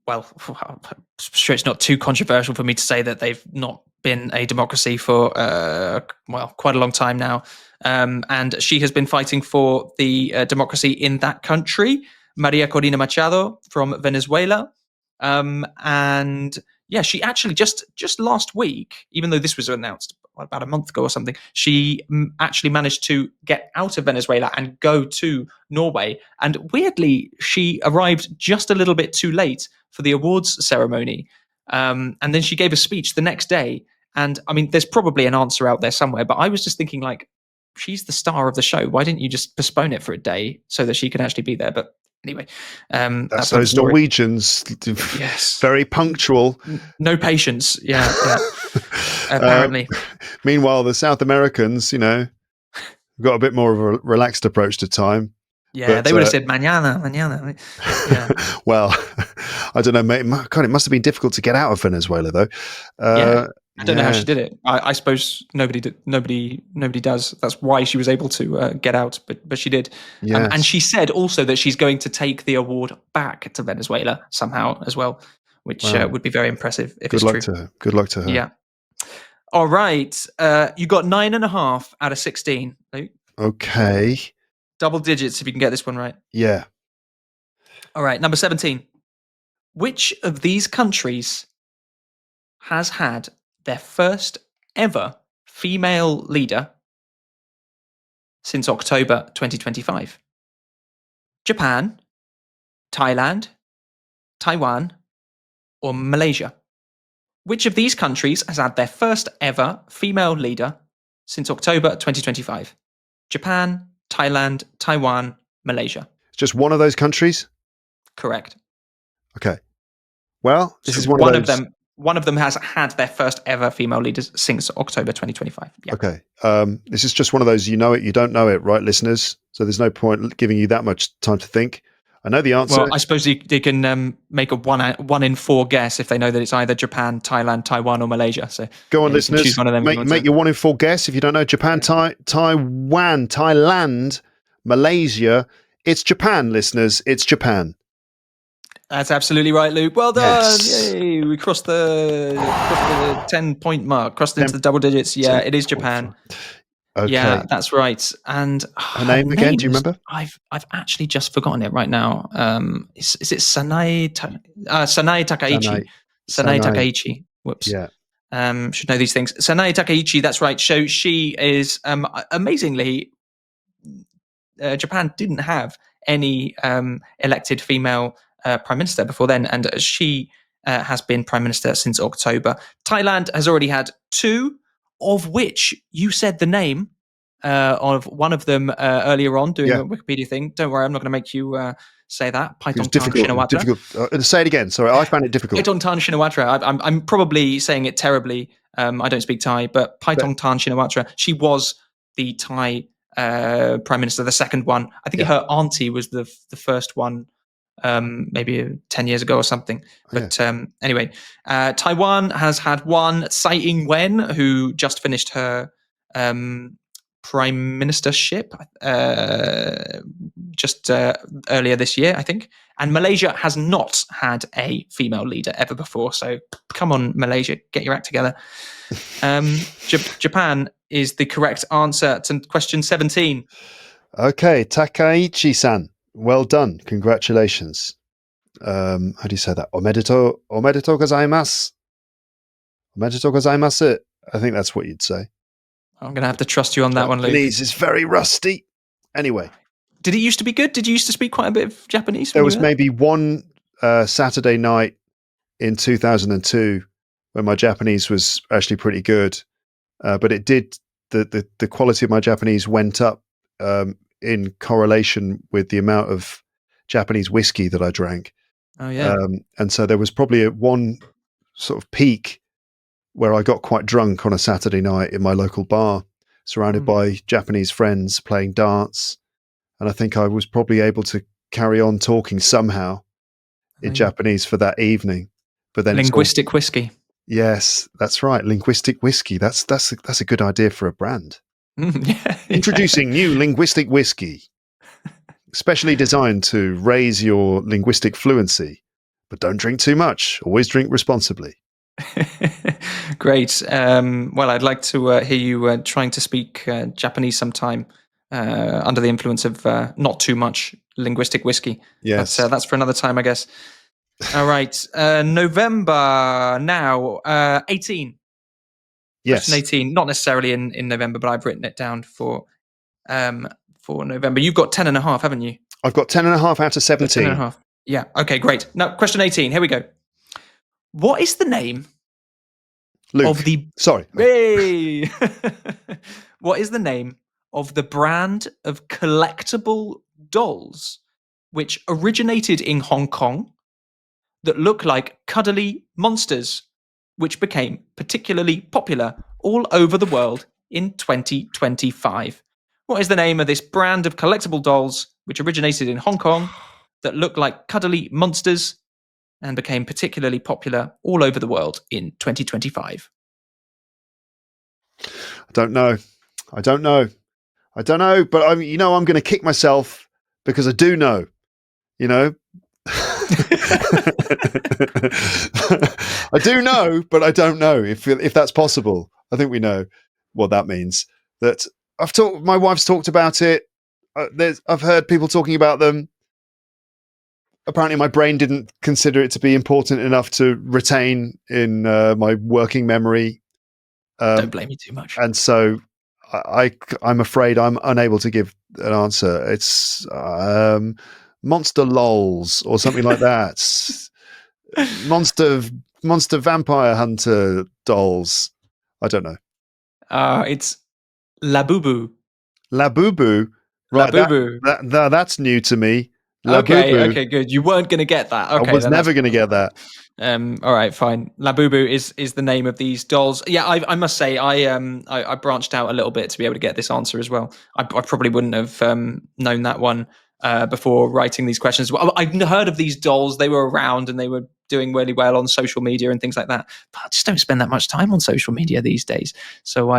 Well, sure, it's not too controversial for me to say that they've not been a democracy for quite a long time now. And she has been fighting for the democracy in that country. María Corina Machado from Venezuela. And yeah, she actually just last week, even though this was announced about a month ago or something, she actually managed to get out of Venezuela and go to Norway. And weirdly, she arrived just a little bit too late for the awards ceremony. And then she gave a speech the next day. And I mean, there's probably an answer out there somewhere, but I was just thinking, like, she's the star of the show. Why didn't you just postpone it for a day so that she can actually be there? But anyway, that's those Norwegians. Yes, very punctual. No patience. Yeah. Apparently. Meanwhile, the South Americans, got a bit more of a relaxed approach to time. Yeah, but they would have said mañana. Yeah. Well, I don't know, mate. God, it must have been difficult to get out of Venezuela, though. I don't know how she did it. I suppose nobody does. That's why she was able to get out, but she did. Yes. And she said also that she's going to take the award back to Venezuela somehow as well, which would be very impressive if it's true. Good luck to her. Yeah. All right. You got 9.5 out of 16, Luke. Okay. Double digits if you can get this one right. Yeah. All right. Number 17. Which of these countries has had their first ever female leader since October 2025? Japan, Thailand, Taiwan, or Malaysia? Which of these countries has had their first ever female leader since October 2025? Japan, Thailand, Taiwan, Malaysia. It's just one of those countries? Correct. Okay. Well, this is one of them. One of them has had their first ever female leaders since October 2025. Yeah. Okay. This is just one of those, you know it, you don't know it, right, listeners? So there's no point giving you that much time to think. I know the answer. Well, I suppose they can make a 1 in 4 guess if they know that it's either Japan, Thailand, Taiwan, or Malaysia. So go on, listeners. Choose one of them. Make your 1 in 4 guess. If you don't know Japan, Taiwan, Thailand, Malaysia, it's Japan, listeners. It's Japan. That's absolutely right, Luke. Well done! Yes. Yay! We crossed the 10-point mark. Crossed into the double digits. Yeah, it is Japan. Okay. Yeah, that's right. And her name again? Do you remember? I've actually just forgotten it right now. Is it Sanae Takaichi? Sanae Takaichi. Whoops. Yeah. Should know these things. Sanae Takaichi. That's right. So she is amazingly. Japan didn't have any elected female prime minister before then, and she has been prime minister since October. Thailand has already had 2. Of which you said the name of one of them earlier on doing a Wikipedia thing. Don't worry, I'm not going to make you say that. Paitongtarn Shinawatra. Difficult. Say it again. Sorry, I found it difficult. Paitongtarn Shinawatra. I'm probably saying it terribly. I don't speak Thai, but Paitongtarn Shinawatra. She was the Thai prime minister, the second one. I think her auntie was the first one. Maybe 10 years ago or something. But anyway, Taiwan has had one, Tsai Ing-wen, who just finished her prime ministership just earlier this year, I think. And Malaysia has not had a female leader ever before. So come on, Malaysia, get your act together. Japan is the correct answer to question 17. Okay, Takaichi-san. Well done. Congratulations. How do you say that? Omedetou gozaimasu. Omedetou gozaimasu. I think that's what you'd say. I'm going to have to trust you on that one, Luke. Japanese is very rusty. Anyway. Did it used to be good? Did you used to speak quite a bit of Japanese? There was maybe one Saturday night in 2002 when my Japanese was actually pretty good. But it did, the quality of my Japanese went up in correlation with the amount of Japanese whiskey that I drank. Oh, yeah. And so there was probably one sort of peak where I got quite drunk on a Saturday night in my local bar. surrounded by Japanese friends playing darts. And I think I was probably able to carry on talking somehow in Japanese for that evening. But then linguistic whiskey. Yes, that's right. Linguistic whiskey. That's a good idea for a brand. Introducing new linguistic whiskey, specially designed to raise your linguistic fluency. But don't drink too much. Always drink responsibly. Great. Well, I'd like to hear you trying to speak Japanese sometime under the influence of not too much linguistic whiskey. Yes. But that's for another time, I guess. All right. November now. 18. Yes. Question 18. Not necessarily in November, but I've written it down for November. You've got 10.5, haven't you? I've got 10.5 out of 17. 10.5. Yeah. Okay, great. Now, question 18. Here we go. What is the name of the... Sorry. Hey! What is the name of the brand of collectible dolls which originated in Hong Kong that look like cuddly monsters, which became particularly popular all over the world in 2025? What is the name of this brand of collectible dolls which originated in Hong Kong that look like cuddly monsters and became particularly popular all over the world in 2025? I don't know, but I'm going to kick myself because I do know, I do know, but I don't know if that's possible. I think we know what that means. That my wife's talked about it. I've heard people talking about them. Apparently my brain didn't consider it to be important enough to retain in my working memory. Don't blame me too much. And so I'm afraid I'm unable to give an answer. It's Monster Lols or something like that. Monster Vampire Hunter dolls. I don't know. It's Labubu. Labubu. Right, Labubu. That's new to me. Okay, good. You weren't going to get that. Okay, I was never going to get that. All right, fine. Labubu is the name of these dolls. Yeah, I must say I branched out a little bit to be able to get this answer as well. I probably wouldn't have known that one before writing these questions. Well, I'd heard of these dolls. They were around and they were doing really well on social media and things like that. But I just don't spend that much time on social media these days. So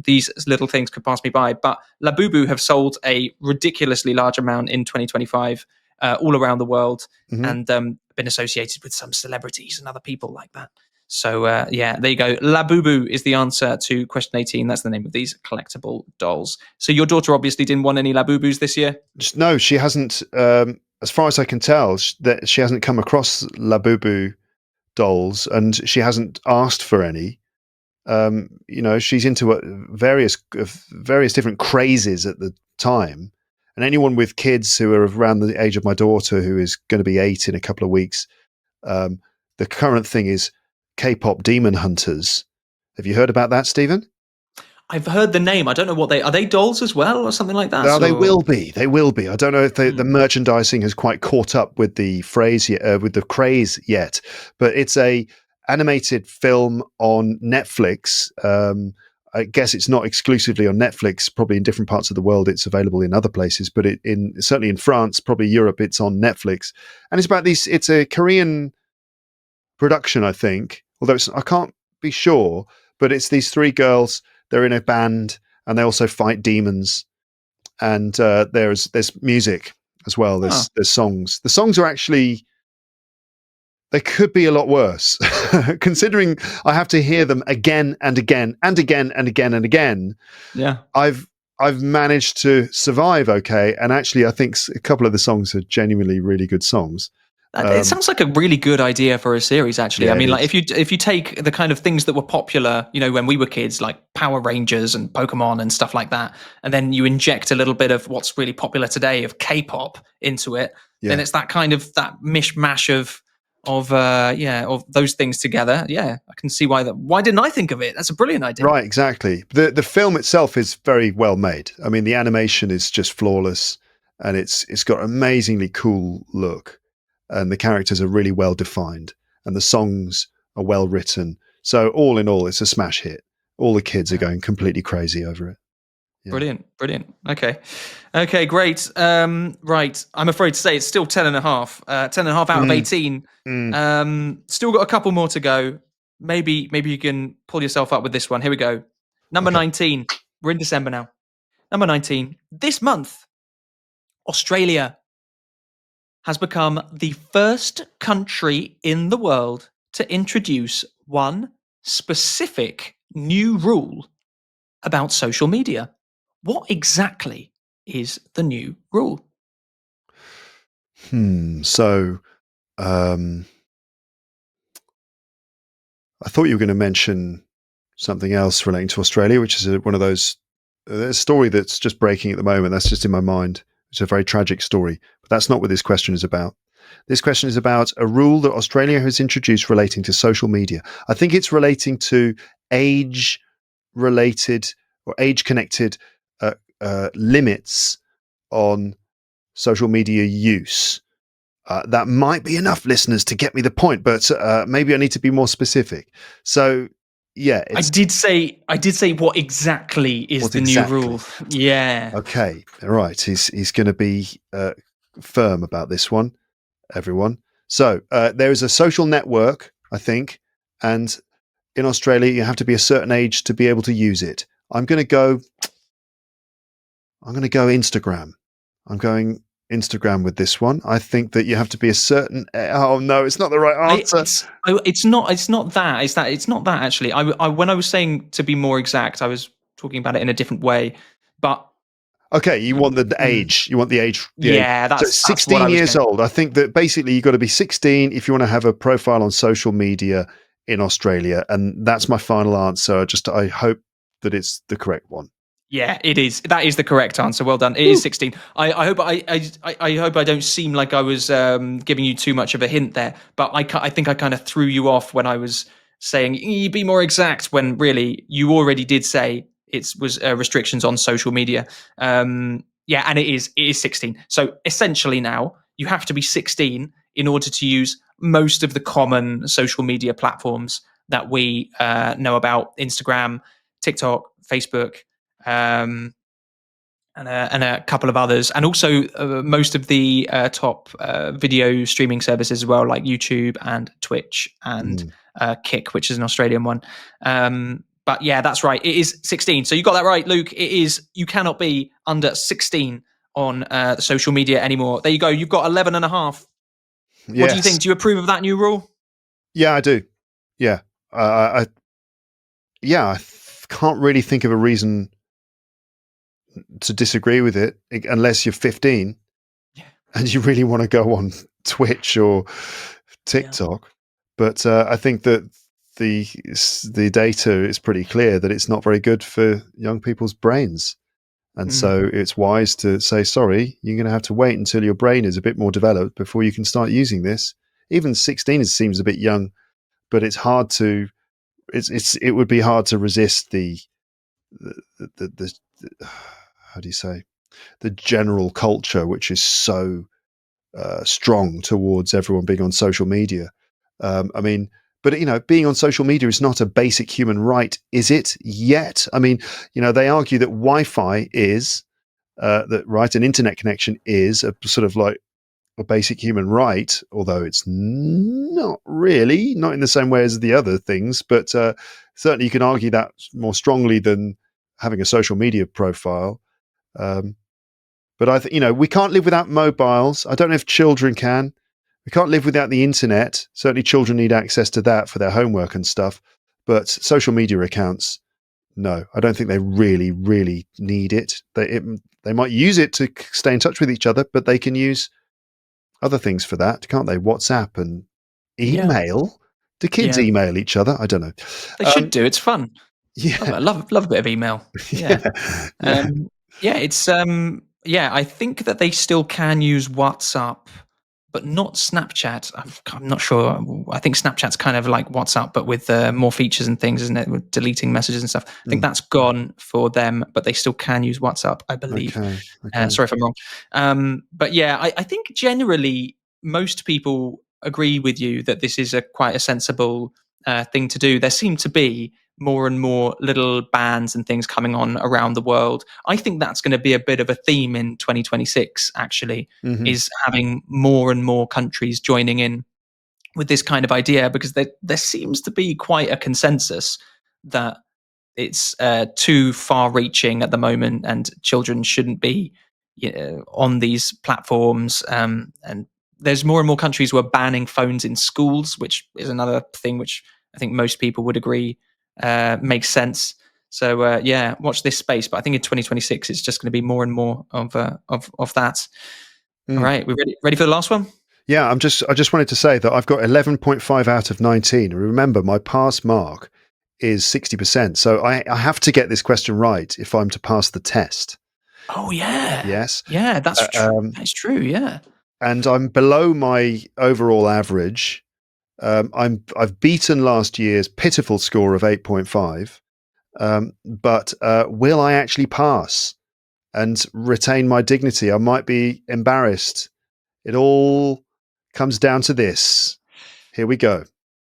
these little things could pass me by. But Labubu have sold a ridiculously large amount in 2025 all around the world, and been associated with some celebrities and other people like that. So there you go. Labubu is the answer to question 18. That's the name of these collectible dolls. So your daughter obviously didn't want any Labubus this year? No, she hasn't. As far as I can tell, that she hasn't come across Labubu dolls, and she hasn't asked for any. She's into various different crazes at the time, and anyone with kids who are around the age of my daughter, who is going to be 8 in a couple of weeks, the current thing is K-pop demon hunters. Have you heard about that, Stephen? I've heard the name. I don't know what they are. They dolls as well, or something like that? No, they will be. They will be. I don't know if the merchandising has quite caught up with the phrase with the craze yet. But it's a animated film on Netflix. I guess it's not exclusively on Netflix. Probably in different parts of the world, it's available in other places. But certainly in France, probably Europe, it's on Netflix. And it's about these. It's a Korean production, I think. Although I can't be sure. But it's these 3 girls. They're in a band, and they also fight demons. And there's music as well. There's songs. The songs are actually, they could be a lot worse, considering I have to hear them again and again and again and again and again. Yeah, I've managed to survive okay, and actually, I think a couple of the songs are genuinely really good songs. It sounds like a really good idea for a series, actually. Yeah, I mean, like if you take the kind of things that were popular, when we were kids, like Power Rangers and Pokemon and stuff like that, and then you inject a little bit of what's really popular today of K-pop into it, then it's that kind of that mishmash of those things together. Yeah, I can see why didn't I think of it? That's a brilliant idea. Right, exactly. The film itself is very well made. I mean, the animation is just flawless, and it's got an amazingly cool look. And the characters are really well defined, and the songs are well written. So all in all, it's a smash hit. All the kids are going completely crazy over it. Yeah. Brilliant. Okay, great. Right, I'm afraid to say it's still 10.5. 10.5 out of 18. Still got a couple more to go. Maybe you can pull yourself up with this one. Here we go. Number Okay. 19. We're in December now. Number 19. This month, Australia has become the first country in the world to introduce one specific new rule about social media. What exactly is the new rule? So, um, I thought you were going to mention something else relating to Australia, which is one of those a story that's just breaking at the moment. That's just in my mind. It's a very tragic story, but that's not what this question is about. This question is about a rule that Australia has introduced relating to social media. I think it's relating to age-related or age-connected limits on social media use. That might be enough, listeners, to get me the point, but maybe I need to be more specific. So, yeah, I did say what exactly is the new rule. Yeah. Okay, all right. He's going to be firm about this one, everyone. So there is a social network, I think, and in Australia you have to be a certain age to be able to use it. I'm going to go Instagram. I'm going Instagram with this one. I think that you have to be a certain. Oh no, it's not the right answer. It's not. It's not that. It's not that actually. When I was saying to be more exact, I was talking about it in a different way. But okay, you want the age. You want the age. Yeah, so that's 16 years old. I think that basically you've got to be 16 if you want to have a profile on social media in Australia, and that's my final answer. I hope that it's the correct one. Yeah, it is. That is the correct answer. Well done. It is 16. I hope I hope I don't seem like I was giving you too much of a hint there, but I think I kind of threw you off when I was saying be more exact when really you already did say it was restrictions on social media. Yeah, and it is 16. So essentially now you have to be 16 in order to use most of the common social media platforms that we know about: Instagram, TikTok, Facebook, and a couple of others, and also most of the top video streaming services as well, like YouTube and Twitch and Kick, which is an Australian one. But yeah, that's right. It is 16. So you got that right, Luke. It is. You cannot be under 16 on social media anymore. There you go. You've got 11.5. Yes. What do you think? Do you approve of that new rule? Yeah, I do. Yeah, I can't really think of a reason to disagree with it unless you're 15 and you really want to go on Twitch or TikTok. Yeah. But I think that the data is pretty clear that it's not very good for young people's brains. And so it's wise to say, sorry, you're going to have to wait until your brain is a bit more developed before you can start using this. Even 16 seems a bit young, but it's hard to, it would be hard to resist the how do you say, the general culture, which is so strong towards everyone being on social media. I mean, but being on social media is not a basic human right, is it yet? I mean, they argue that Wi-Fi is that right, an internet connection is a sort of like a basic human right, although it's not really, not in the same way as the other things. But certainly, you can argue that more strongly than having a social media profile. But I think, we can't live without mobiles. I don't know if children can. We can't live without the internet. Certainly children need access to that for their homework and stuff. But social media accounts, no, I don't think they really, really need it. They might use it to stay in touch with each other, but they can use other things for that, can't they? WhatsApp and email. Yeah. Do kids email each other? I don't know. They should do. It's fun. Yeah. I love a bit of email. Yeah. It's I think that they still can use WhatsApp, but not Snapchat. I'm not sure. I think Snapchat's kind of like WhatsApp, but with more features and things, isn't it? With deleting messages and stuff. I think that's gone for them, but they still can use WhatsApp, I believe. Okay. Sorry if I'm wrong. But yeah, I think generally most people agree with you that this is quite a sensible thing to do. There seem to be more and more little bands and things coming on around the world. I think that's going to be a bit of a theme in 2026, actually, is having more and more countries joining in with this kind of idea, because there seems to be quite a consensus that it's too far-reaching at the moment, and children shouldn't be on these platforms. And there's more and more countries who are banning phones in schools, which is another thing which I think most people would agree makes sense. So yeah, watch this space. But I think in 2026, it's just going to be more and more of that. All right, we ready for the last one? Yeah, I just wanted to say that I've got 11.5 out of 19. Remember, my pass mark is 60%. So I have to get this question right if I'm to pass the test. Oh yeah. Yes. Yeah, that's true. That's true. Yeah. And I'm below my overall average. I've beaten last year's pitiful score of 8.5. But will I actually pass and retain my dignity? I might be embarrassed. It all comes down to this. Here we go.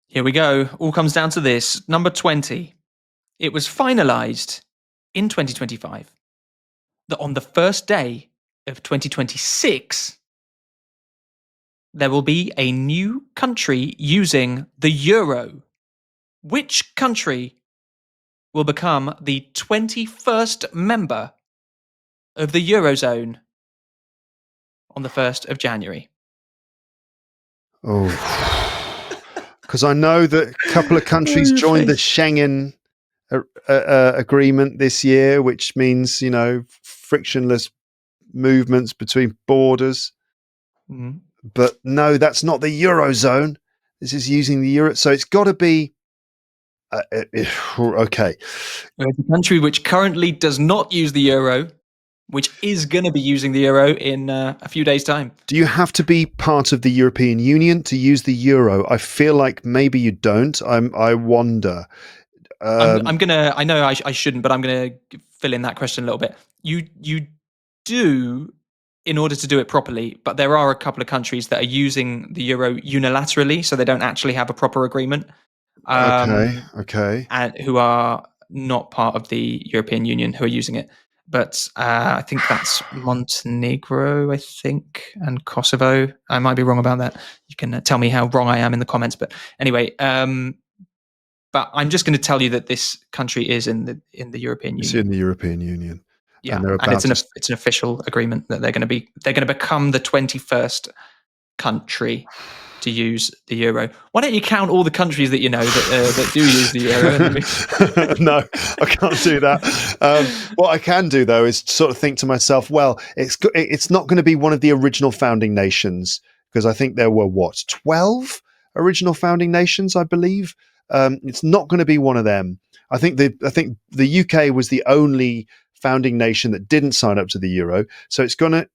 Here we go. All comes down to this. Number 20. It was finalized in 2025 that on the first day of 2026, there will be a new country using the euro. Which country will become the 21st member of the Eurozone on the 1st of January? Oh, because I know that a couple of countries joined the Schengen agreement this year, which means, frictionless movements between borders. Mm-hmm. But no, that's not the Eurozone. This is using the euro. So it's got to be okay. There's a country which currently does not use the euro, which is going to be using the euro in a few days' time. Do you have to be part of the European Union to use the euro? I feel like maybe you don't. I wonder. I'm gonna. I know I shouldn't, but I'm gonna fill in that question a little bit. You do, in order to do it properly, but there are a couple of countries that are using the euro unilaterally, so they don't actually have a proper agreement. Okay. And who are not part of the European Union who are using it. But I think that's Montenegro, I think, and Kosovo. I might be wrong about that. You can tell me how wrong I am in the comments. But anyway, but I'm just going to tell you that this country is in the European Union. It's in the European Union. Yeah, and it's an official agreement that they're going to become the 21st country to use the euro. Why don't you count all the countries that you know that do use the euro? No, I can't do that. What I can do, though, is sort of think to myself, well, it's not going to be one of the original founding nations, because I think there were 12 original founding nations, I believe. It's not going to be one of them. I think the UK was the only founding nation that didn't sign up to the euro, so it's going to.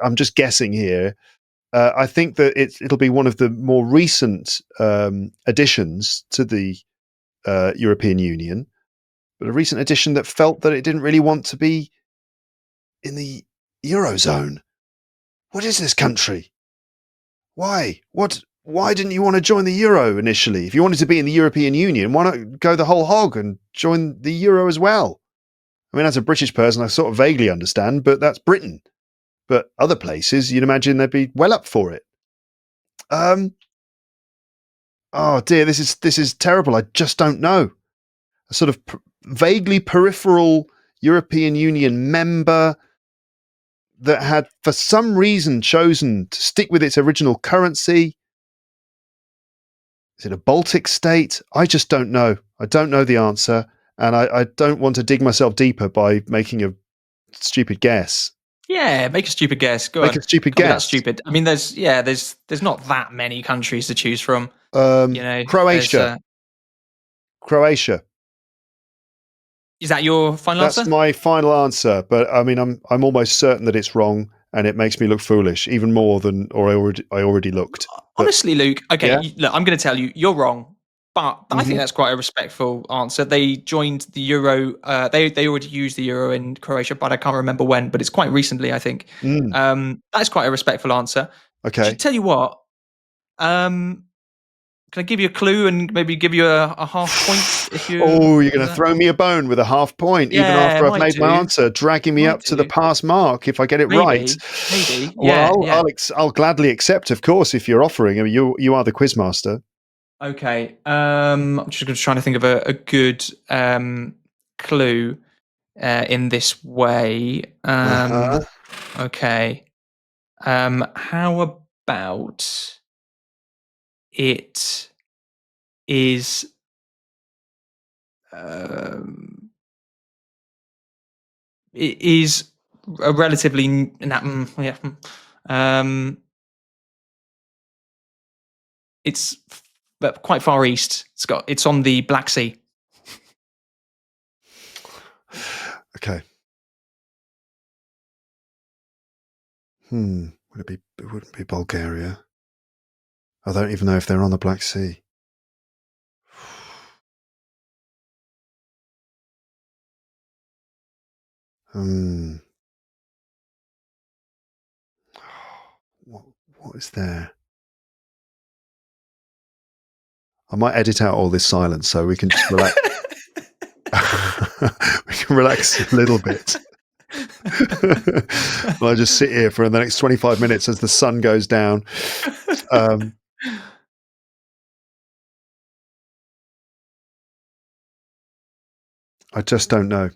I'm just guessing here. I think that it'll be one of the more recent additions to the European Union, but a recent addition that felt that it didn't really want to be in the Eurozone. What is this country? Why? Why didn't you want to join the euro initially? If you wanted to be in the European Union, why not go the whole hog and join the euro as well? I mean, as a British person, I sort of vaguely understand, but that's Britain. But other places, you'd imagine they'd be well up for it. Oh dear, this is terrible. I just don't know. A sort of vaguely peripheral European Union member that had, for some reason, chosen to stick with its original currency. Is it a Baltic state? I just don't know. I don't know the answer, and I don't want to dig myself deeper by making a stupid guess. Yeah, make a stupid guess. Go on. Make a stupid guess. That's stupid. I mean, there's not that many countries to choose from. Croatia. Croatia. Is that your final answer? That's my final answer. But I mean, I'm almost certain that it's wrong, and it makes me look foolish even more than I already looked. Honestly, Luke. Okay, yeah? Look, I'm going to tell you, you're wrong. But I think that's quite a respectful answer. They joined the euro. They already used the euro in Croatia, but I can't remember when. But it's quite recently, I think. That's quite a respectful answer. Okay. Tell you what, Can I give you a clue and maybe give you a half point if you? Oh, you're going to throw me a bone with a half point, even after I've made my answer, dragging me up to the pass mark if I get it right. Maybe. Well, I'll gladly accept, of course, if you're offering. I mean, you are the quizmaster. Okay. I'm just trying to think of a good clue in this way. Okay. How about it is it is a relatively it's quite far east. It's on the Black Sea. Okay. It wouldn't be Bulgaria. I don't even know if they're on the Black Sea. What is there? I might edit out all this silence so we can just relax. We can relax a little bit. I just sit here for the next 25 minutes as the sun goes down. I just don't know.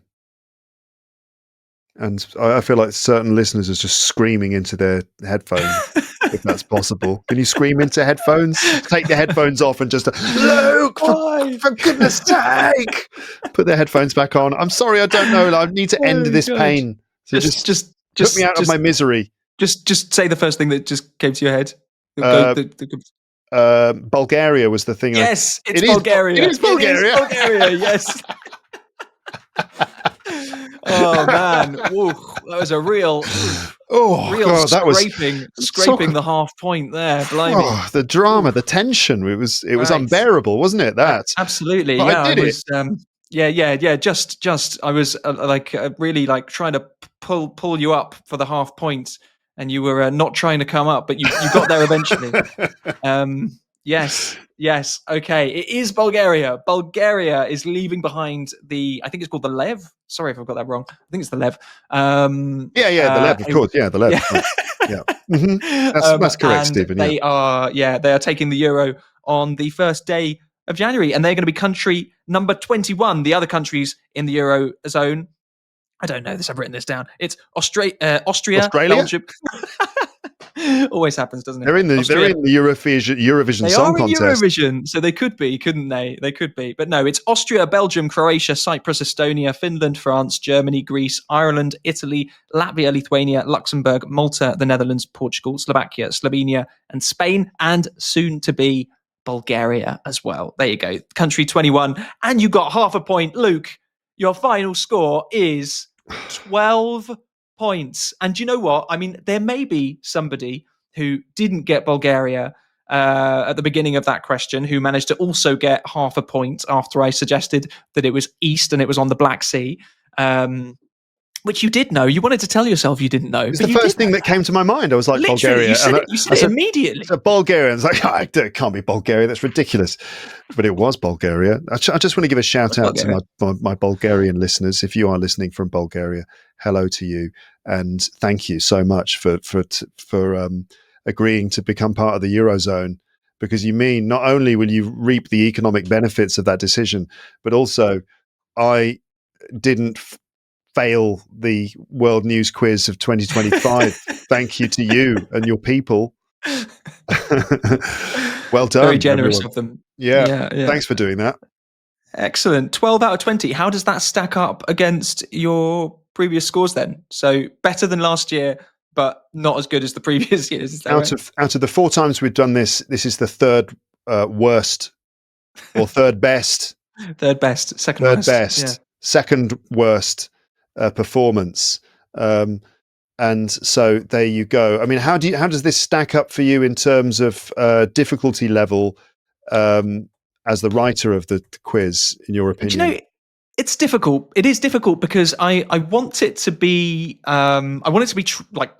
And I feel like certain listeners are just screaming into their headphones, if that's possible. Can you scream into headphones? Take the headphones off and just, Luke, for goodness sake, put their headphones back on. I'm sorry, I don't know. I need to end this pain. So just put me out of my misery. Just say the first thing that just came to your head. Bulgaria was the thing. Yes, it's Bulgaria. It is Bulgaria. It is Bulgaria, yes. Oh man, Ooh, that was a real scraping the half point there. Blimey. Oh, the drama, the tension. It was unbearable, wasn't it? That absolutely. But yeah, I did it. Just I was really like trying to pull you up for the half point, and you were not trying to come up, but you got there eventually. Yes. Okay. It is Bulgaria. Bulgaria is leaving behind I think it's called the Lev. Sorry if I've got that wrong. I think it's the Lev. The Lev, of course. Yeah, the Lev. Yeah. Mm-hmm. That's correct, Stephen. They are taking the Euro on the first day of January, and they're going to be country number 21. The other countries in the Eurozone, I don't know this. I've written this down. It's Austria, Belgium. Always happens, doesn't it? They're in the Eurovision Song Contest. They are in Eurovision, so they could be, couldn't they? They could be, but no. It's Austria, Belgium, Croatia, Cyprus, Estonia, Finland, France, Germany, Greece, Ireland, Italy, Latvia, Lithuania, Luxembourg, Malta, the Netherlands, Portugal, Slovakia, Slovenia, and Spain, and soon to be Bulgaria as well. There you go, country 21, and you got half a point, Luke. Your final score is 12 points. And you know what? I mean, there may be somebody who didn't get Bulgaria at the beginning of that question who managed to also get half a point after I suggested that it was east and it was on the Black Sea, which you did know. You wanted to tell yourself you didn't know. It's the first thing that came to my mind. I was like, literally, Bulgaria. You said it immediately. It's Bulgaria. It's like, it can't be Bulgaria. That's ridiculous. But it was Bulgaria. I just want to give a shout out to my Bulgarian listeners. If you are listening from Bulgaria, hello to you. And thank you so much for agreeing to become part of the Eurozone, because you mean not only will you reap the economic benefits of that decision, but also I didn't fail the World News Quiz of 2025. Thank you to you and your people. Well done. Very generous everyone. of them. Yeah. Thanks for doing that. Excellent. 12 out of 20. How does that stack up against your previous scores then? So better than last year, but not as good as the previous years. Out of the 4 times we've done this is the third worst or third best. Third best. Second third worst. best. Yeah. Second worst performance. And so there you go. I mean, how does this stack up for you in terms of difficulty level as the writer of the quiz, in your opinion? Do you know, It's difficult. It is difficult because I want it to be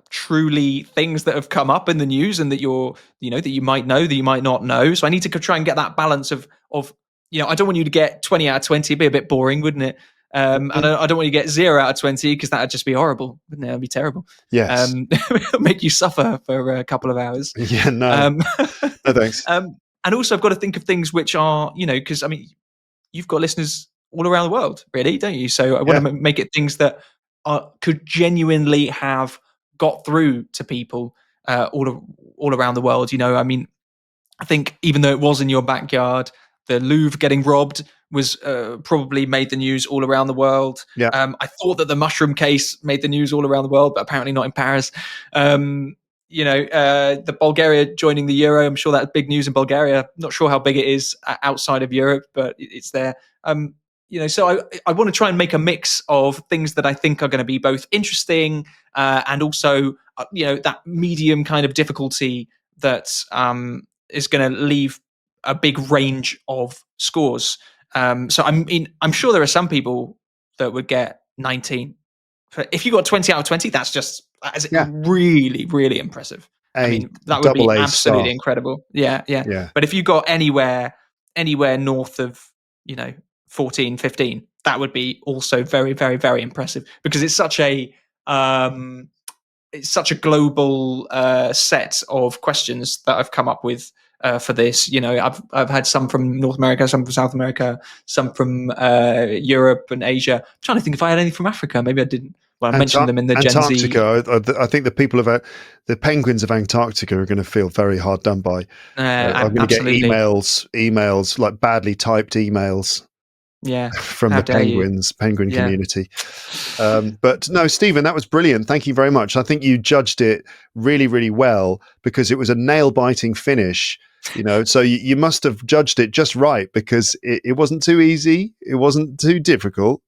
truly things that have come up in the news and that that you might know, that you might not know. So I need to try and get that balance of I don't want you to get 20 out of 20. It'd be a bit boring, wouldn't it? And I don't want you to get 0 out of 20 because that'd just be horrible, wouldn't it? It'd be terrible. Yes. It'll make you suffer for a couple of hours. Yeah, no. No, thanks. And also I've got to think of things which are, because you've got listeners all around the world, really, don't you? So I want to make it things that could genuinely have got through to people all around the world. I think even though it was in your backyard, the Louvre getting robbed was probably made the news all around the world. Yeah. I thought that the mushroom case made the news all around the world, but apparently not in Paris. The Bulgaria joining the Euro, I'm sure that's big news in Bulgaria. Not sure how big it is outside of Europe, but it's there. So I want to try and make a mix of things that I think are going to be both interesting and also, that medium kind of difficulty that is going to leave a big range of scores. So I'm sure there are some people that would get 19. If you got 20 out of 20, that's really, really impressive. That would be absolutely incredible. Yeah. But if you got anywhere north of, 14, 15, that would be also very, very, very impressive because it's such a global set of questions that I've come up with for this. I've had some from North America, some from South America, some from Europe and Asia. I'm trying to think if I had any from Africa. Maybe I didn't. Well, I mentioned them in the Gen Z. Antarctica. I think the penguins of Antarctica are going to feel very hard done by. I'm going to get emails like badly typed emails. Yeah, from the penguin community. But no, Stephen, that was brilliant. Thank you very much. I think you judged it really, really well because it was a nail-biting finish. So you must have judged it just right because it wasn't too easy, it wasn't too difficult,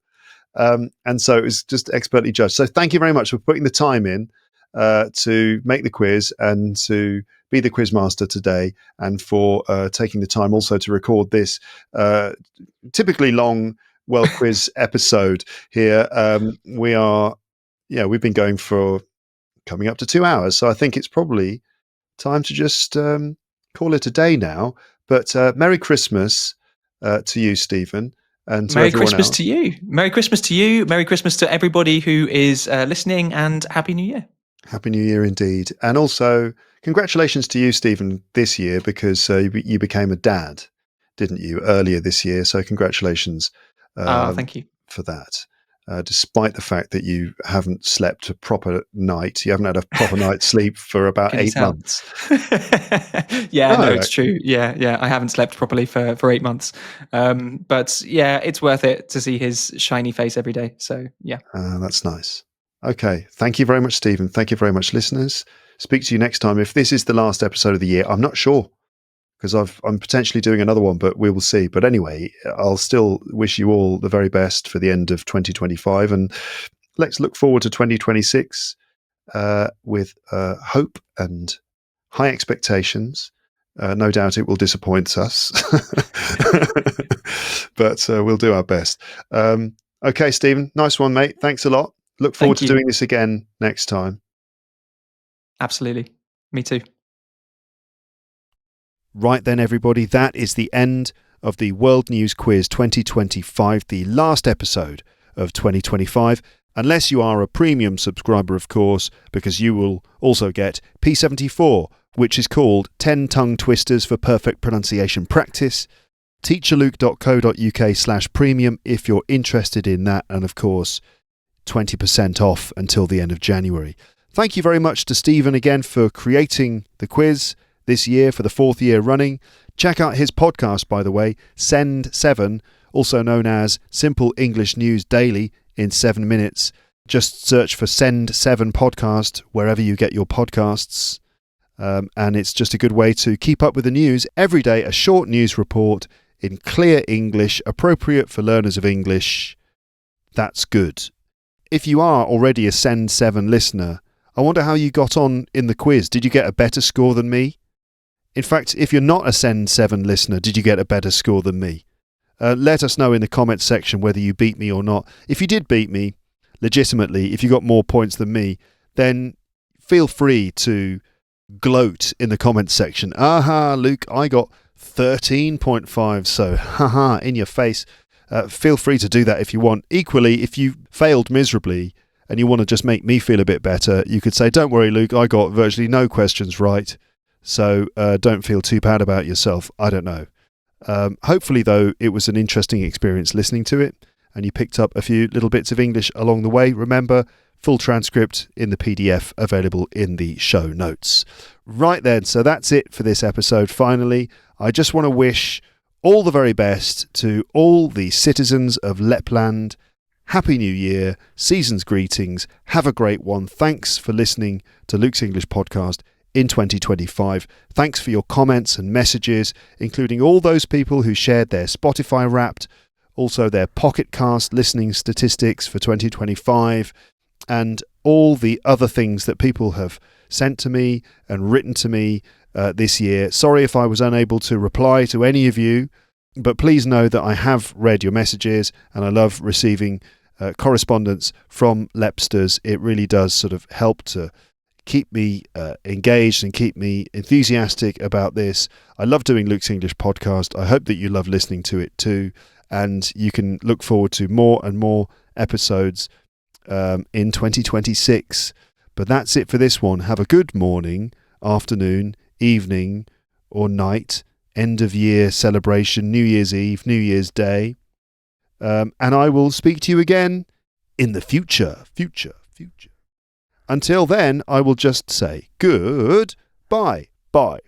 and so it was just expertly judged. So thank you very much for putting the time in to make the quiz and to be the quizmaster today, and for taking the time also to record this typically long world quiz episode here. We've been going for coming up to 2 hours, so I think it's probably time to just call it a day now. But Merry Christmas to you, Stephen, and to Merry Christmas else. to you. Merry Christmas to you. Merry Christmas to everybody who is listening, and Happy New Year. Happy New Year indeed. And also, congratulations to you, Stephen, this year, because you became a dad, didn't you, earlier this year? So congratulations thank you for that. Despite the fact that you haven't slept a proper night, you haven't had a proper night's sleep for about 8 months. It's true. Yeah, I haven't slept properly for 8 months. But yeah, it's worth it to see his shiny face every day. So yeah. That's nice. Okay. Thank you very much, Stephen. Thank you very much, listeners. Speak to you next time. If this is the last episode of the year, I'm not sure because I'm potentially doing another one, but we will see. But anyway, I'll still wish you all the very best for the end of 2025. And let's look forward to 2026 with hope and high expectations. No doubt it will disappoint us, but we'll do our best. Okay, Stephen, nice one, mate. Thanks a lot. Look forward to doing this again next time. Absolutely. Me too. Right then, everybody, that is the end of the World News Quiz 2025, the last episode of 2025, unless you are a premium subscriber, of course, because you will also get P74, which is called 10 Tongue Twisters for Perfect Pronunciation Practice, teacherluke.co.uk/premium if you're interested in that, and of course, 20% off until the end of January. Thank you very much to Stephen again for creating the quiz this year for the 4th year running. Check out his podcast, by the way, SEND7, also known as Simple English News Daily in 7 minutes. Just search for SEND7 Podcast wherever you get your podcasts. And it's just a good way to keep up with the news. Every day, a short news report in clear English, appropriate for learners of English. That's good. If you are already a SEND7 listener, I wonder how you got on in the quiz. Did you get a better score than me? In fact, if you're not a SEND7 listener, did you get a better score than me? Let us know in the comments section whether you beat me or not. If you did beat me, legitimately, if you got more points than me, then feel free to gloat in the comments section. Aha, Luke, I got 13.5, so haha, in your face. Feel free to do that if you want. Equally, if you failed miserably and you want to just make me feel a bit better, you could say, don't worry, Luke, I got virtually no questions right, so don't feel too bad about yourself. I don't know. Hopefully, though, it was an interesting experience listening to it, and you picked up a few little bits of English along the way. Remember, full transcript in the PDF available in the show notes. Right then, so that's it for this episode. Finally, I just want to wish all the very best to all the citizens of Lapland. Happy New Year, season's greetings, have a great one. Thanks for listening to Luke's English Podcast in 2025. Thanks for your comments and messages, including all those people who shared their Spotify Wrapped, also their Pocket Cast listening statistics for 2025, and all the other things that people have sent to me and written to me this year. Sorry if I was unable to reply to any of you, but please know that I have read your messages and I love receiving correspondence from Lepsters. It really does sort of help to keep me engaged and keep me enthusiastic about this. I love doing Luke's English Podcast. I hope that you love listening to it too, and you can look forward to more and more episodes in 2026. But that's it for this one. Have a good morning, afternoon, evening, or night, end of year celebration, New Year's Eve, New Year's Day. And I will speak to you again in the future. Until then, I will just say goodbye. Bye.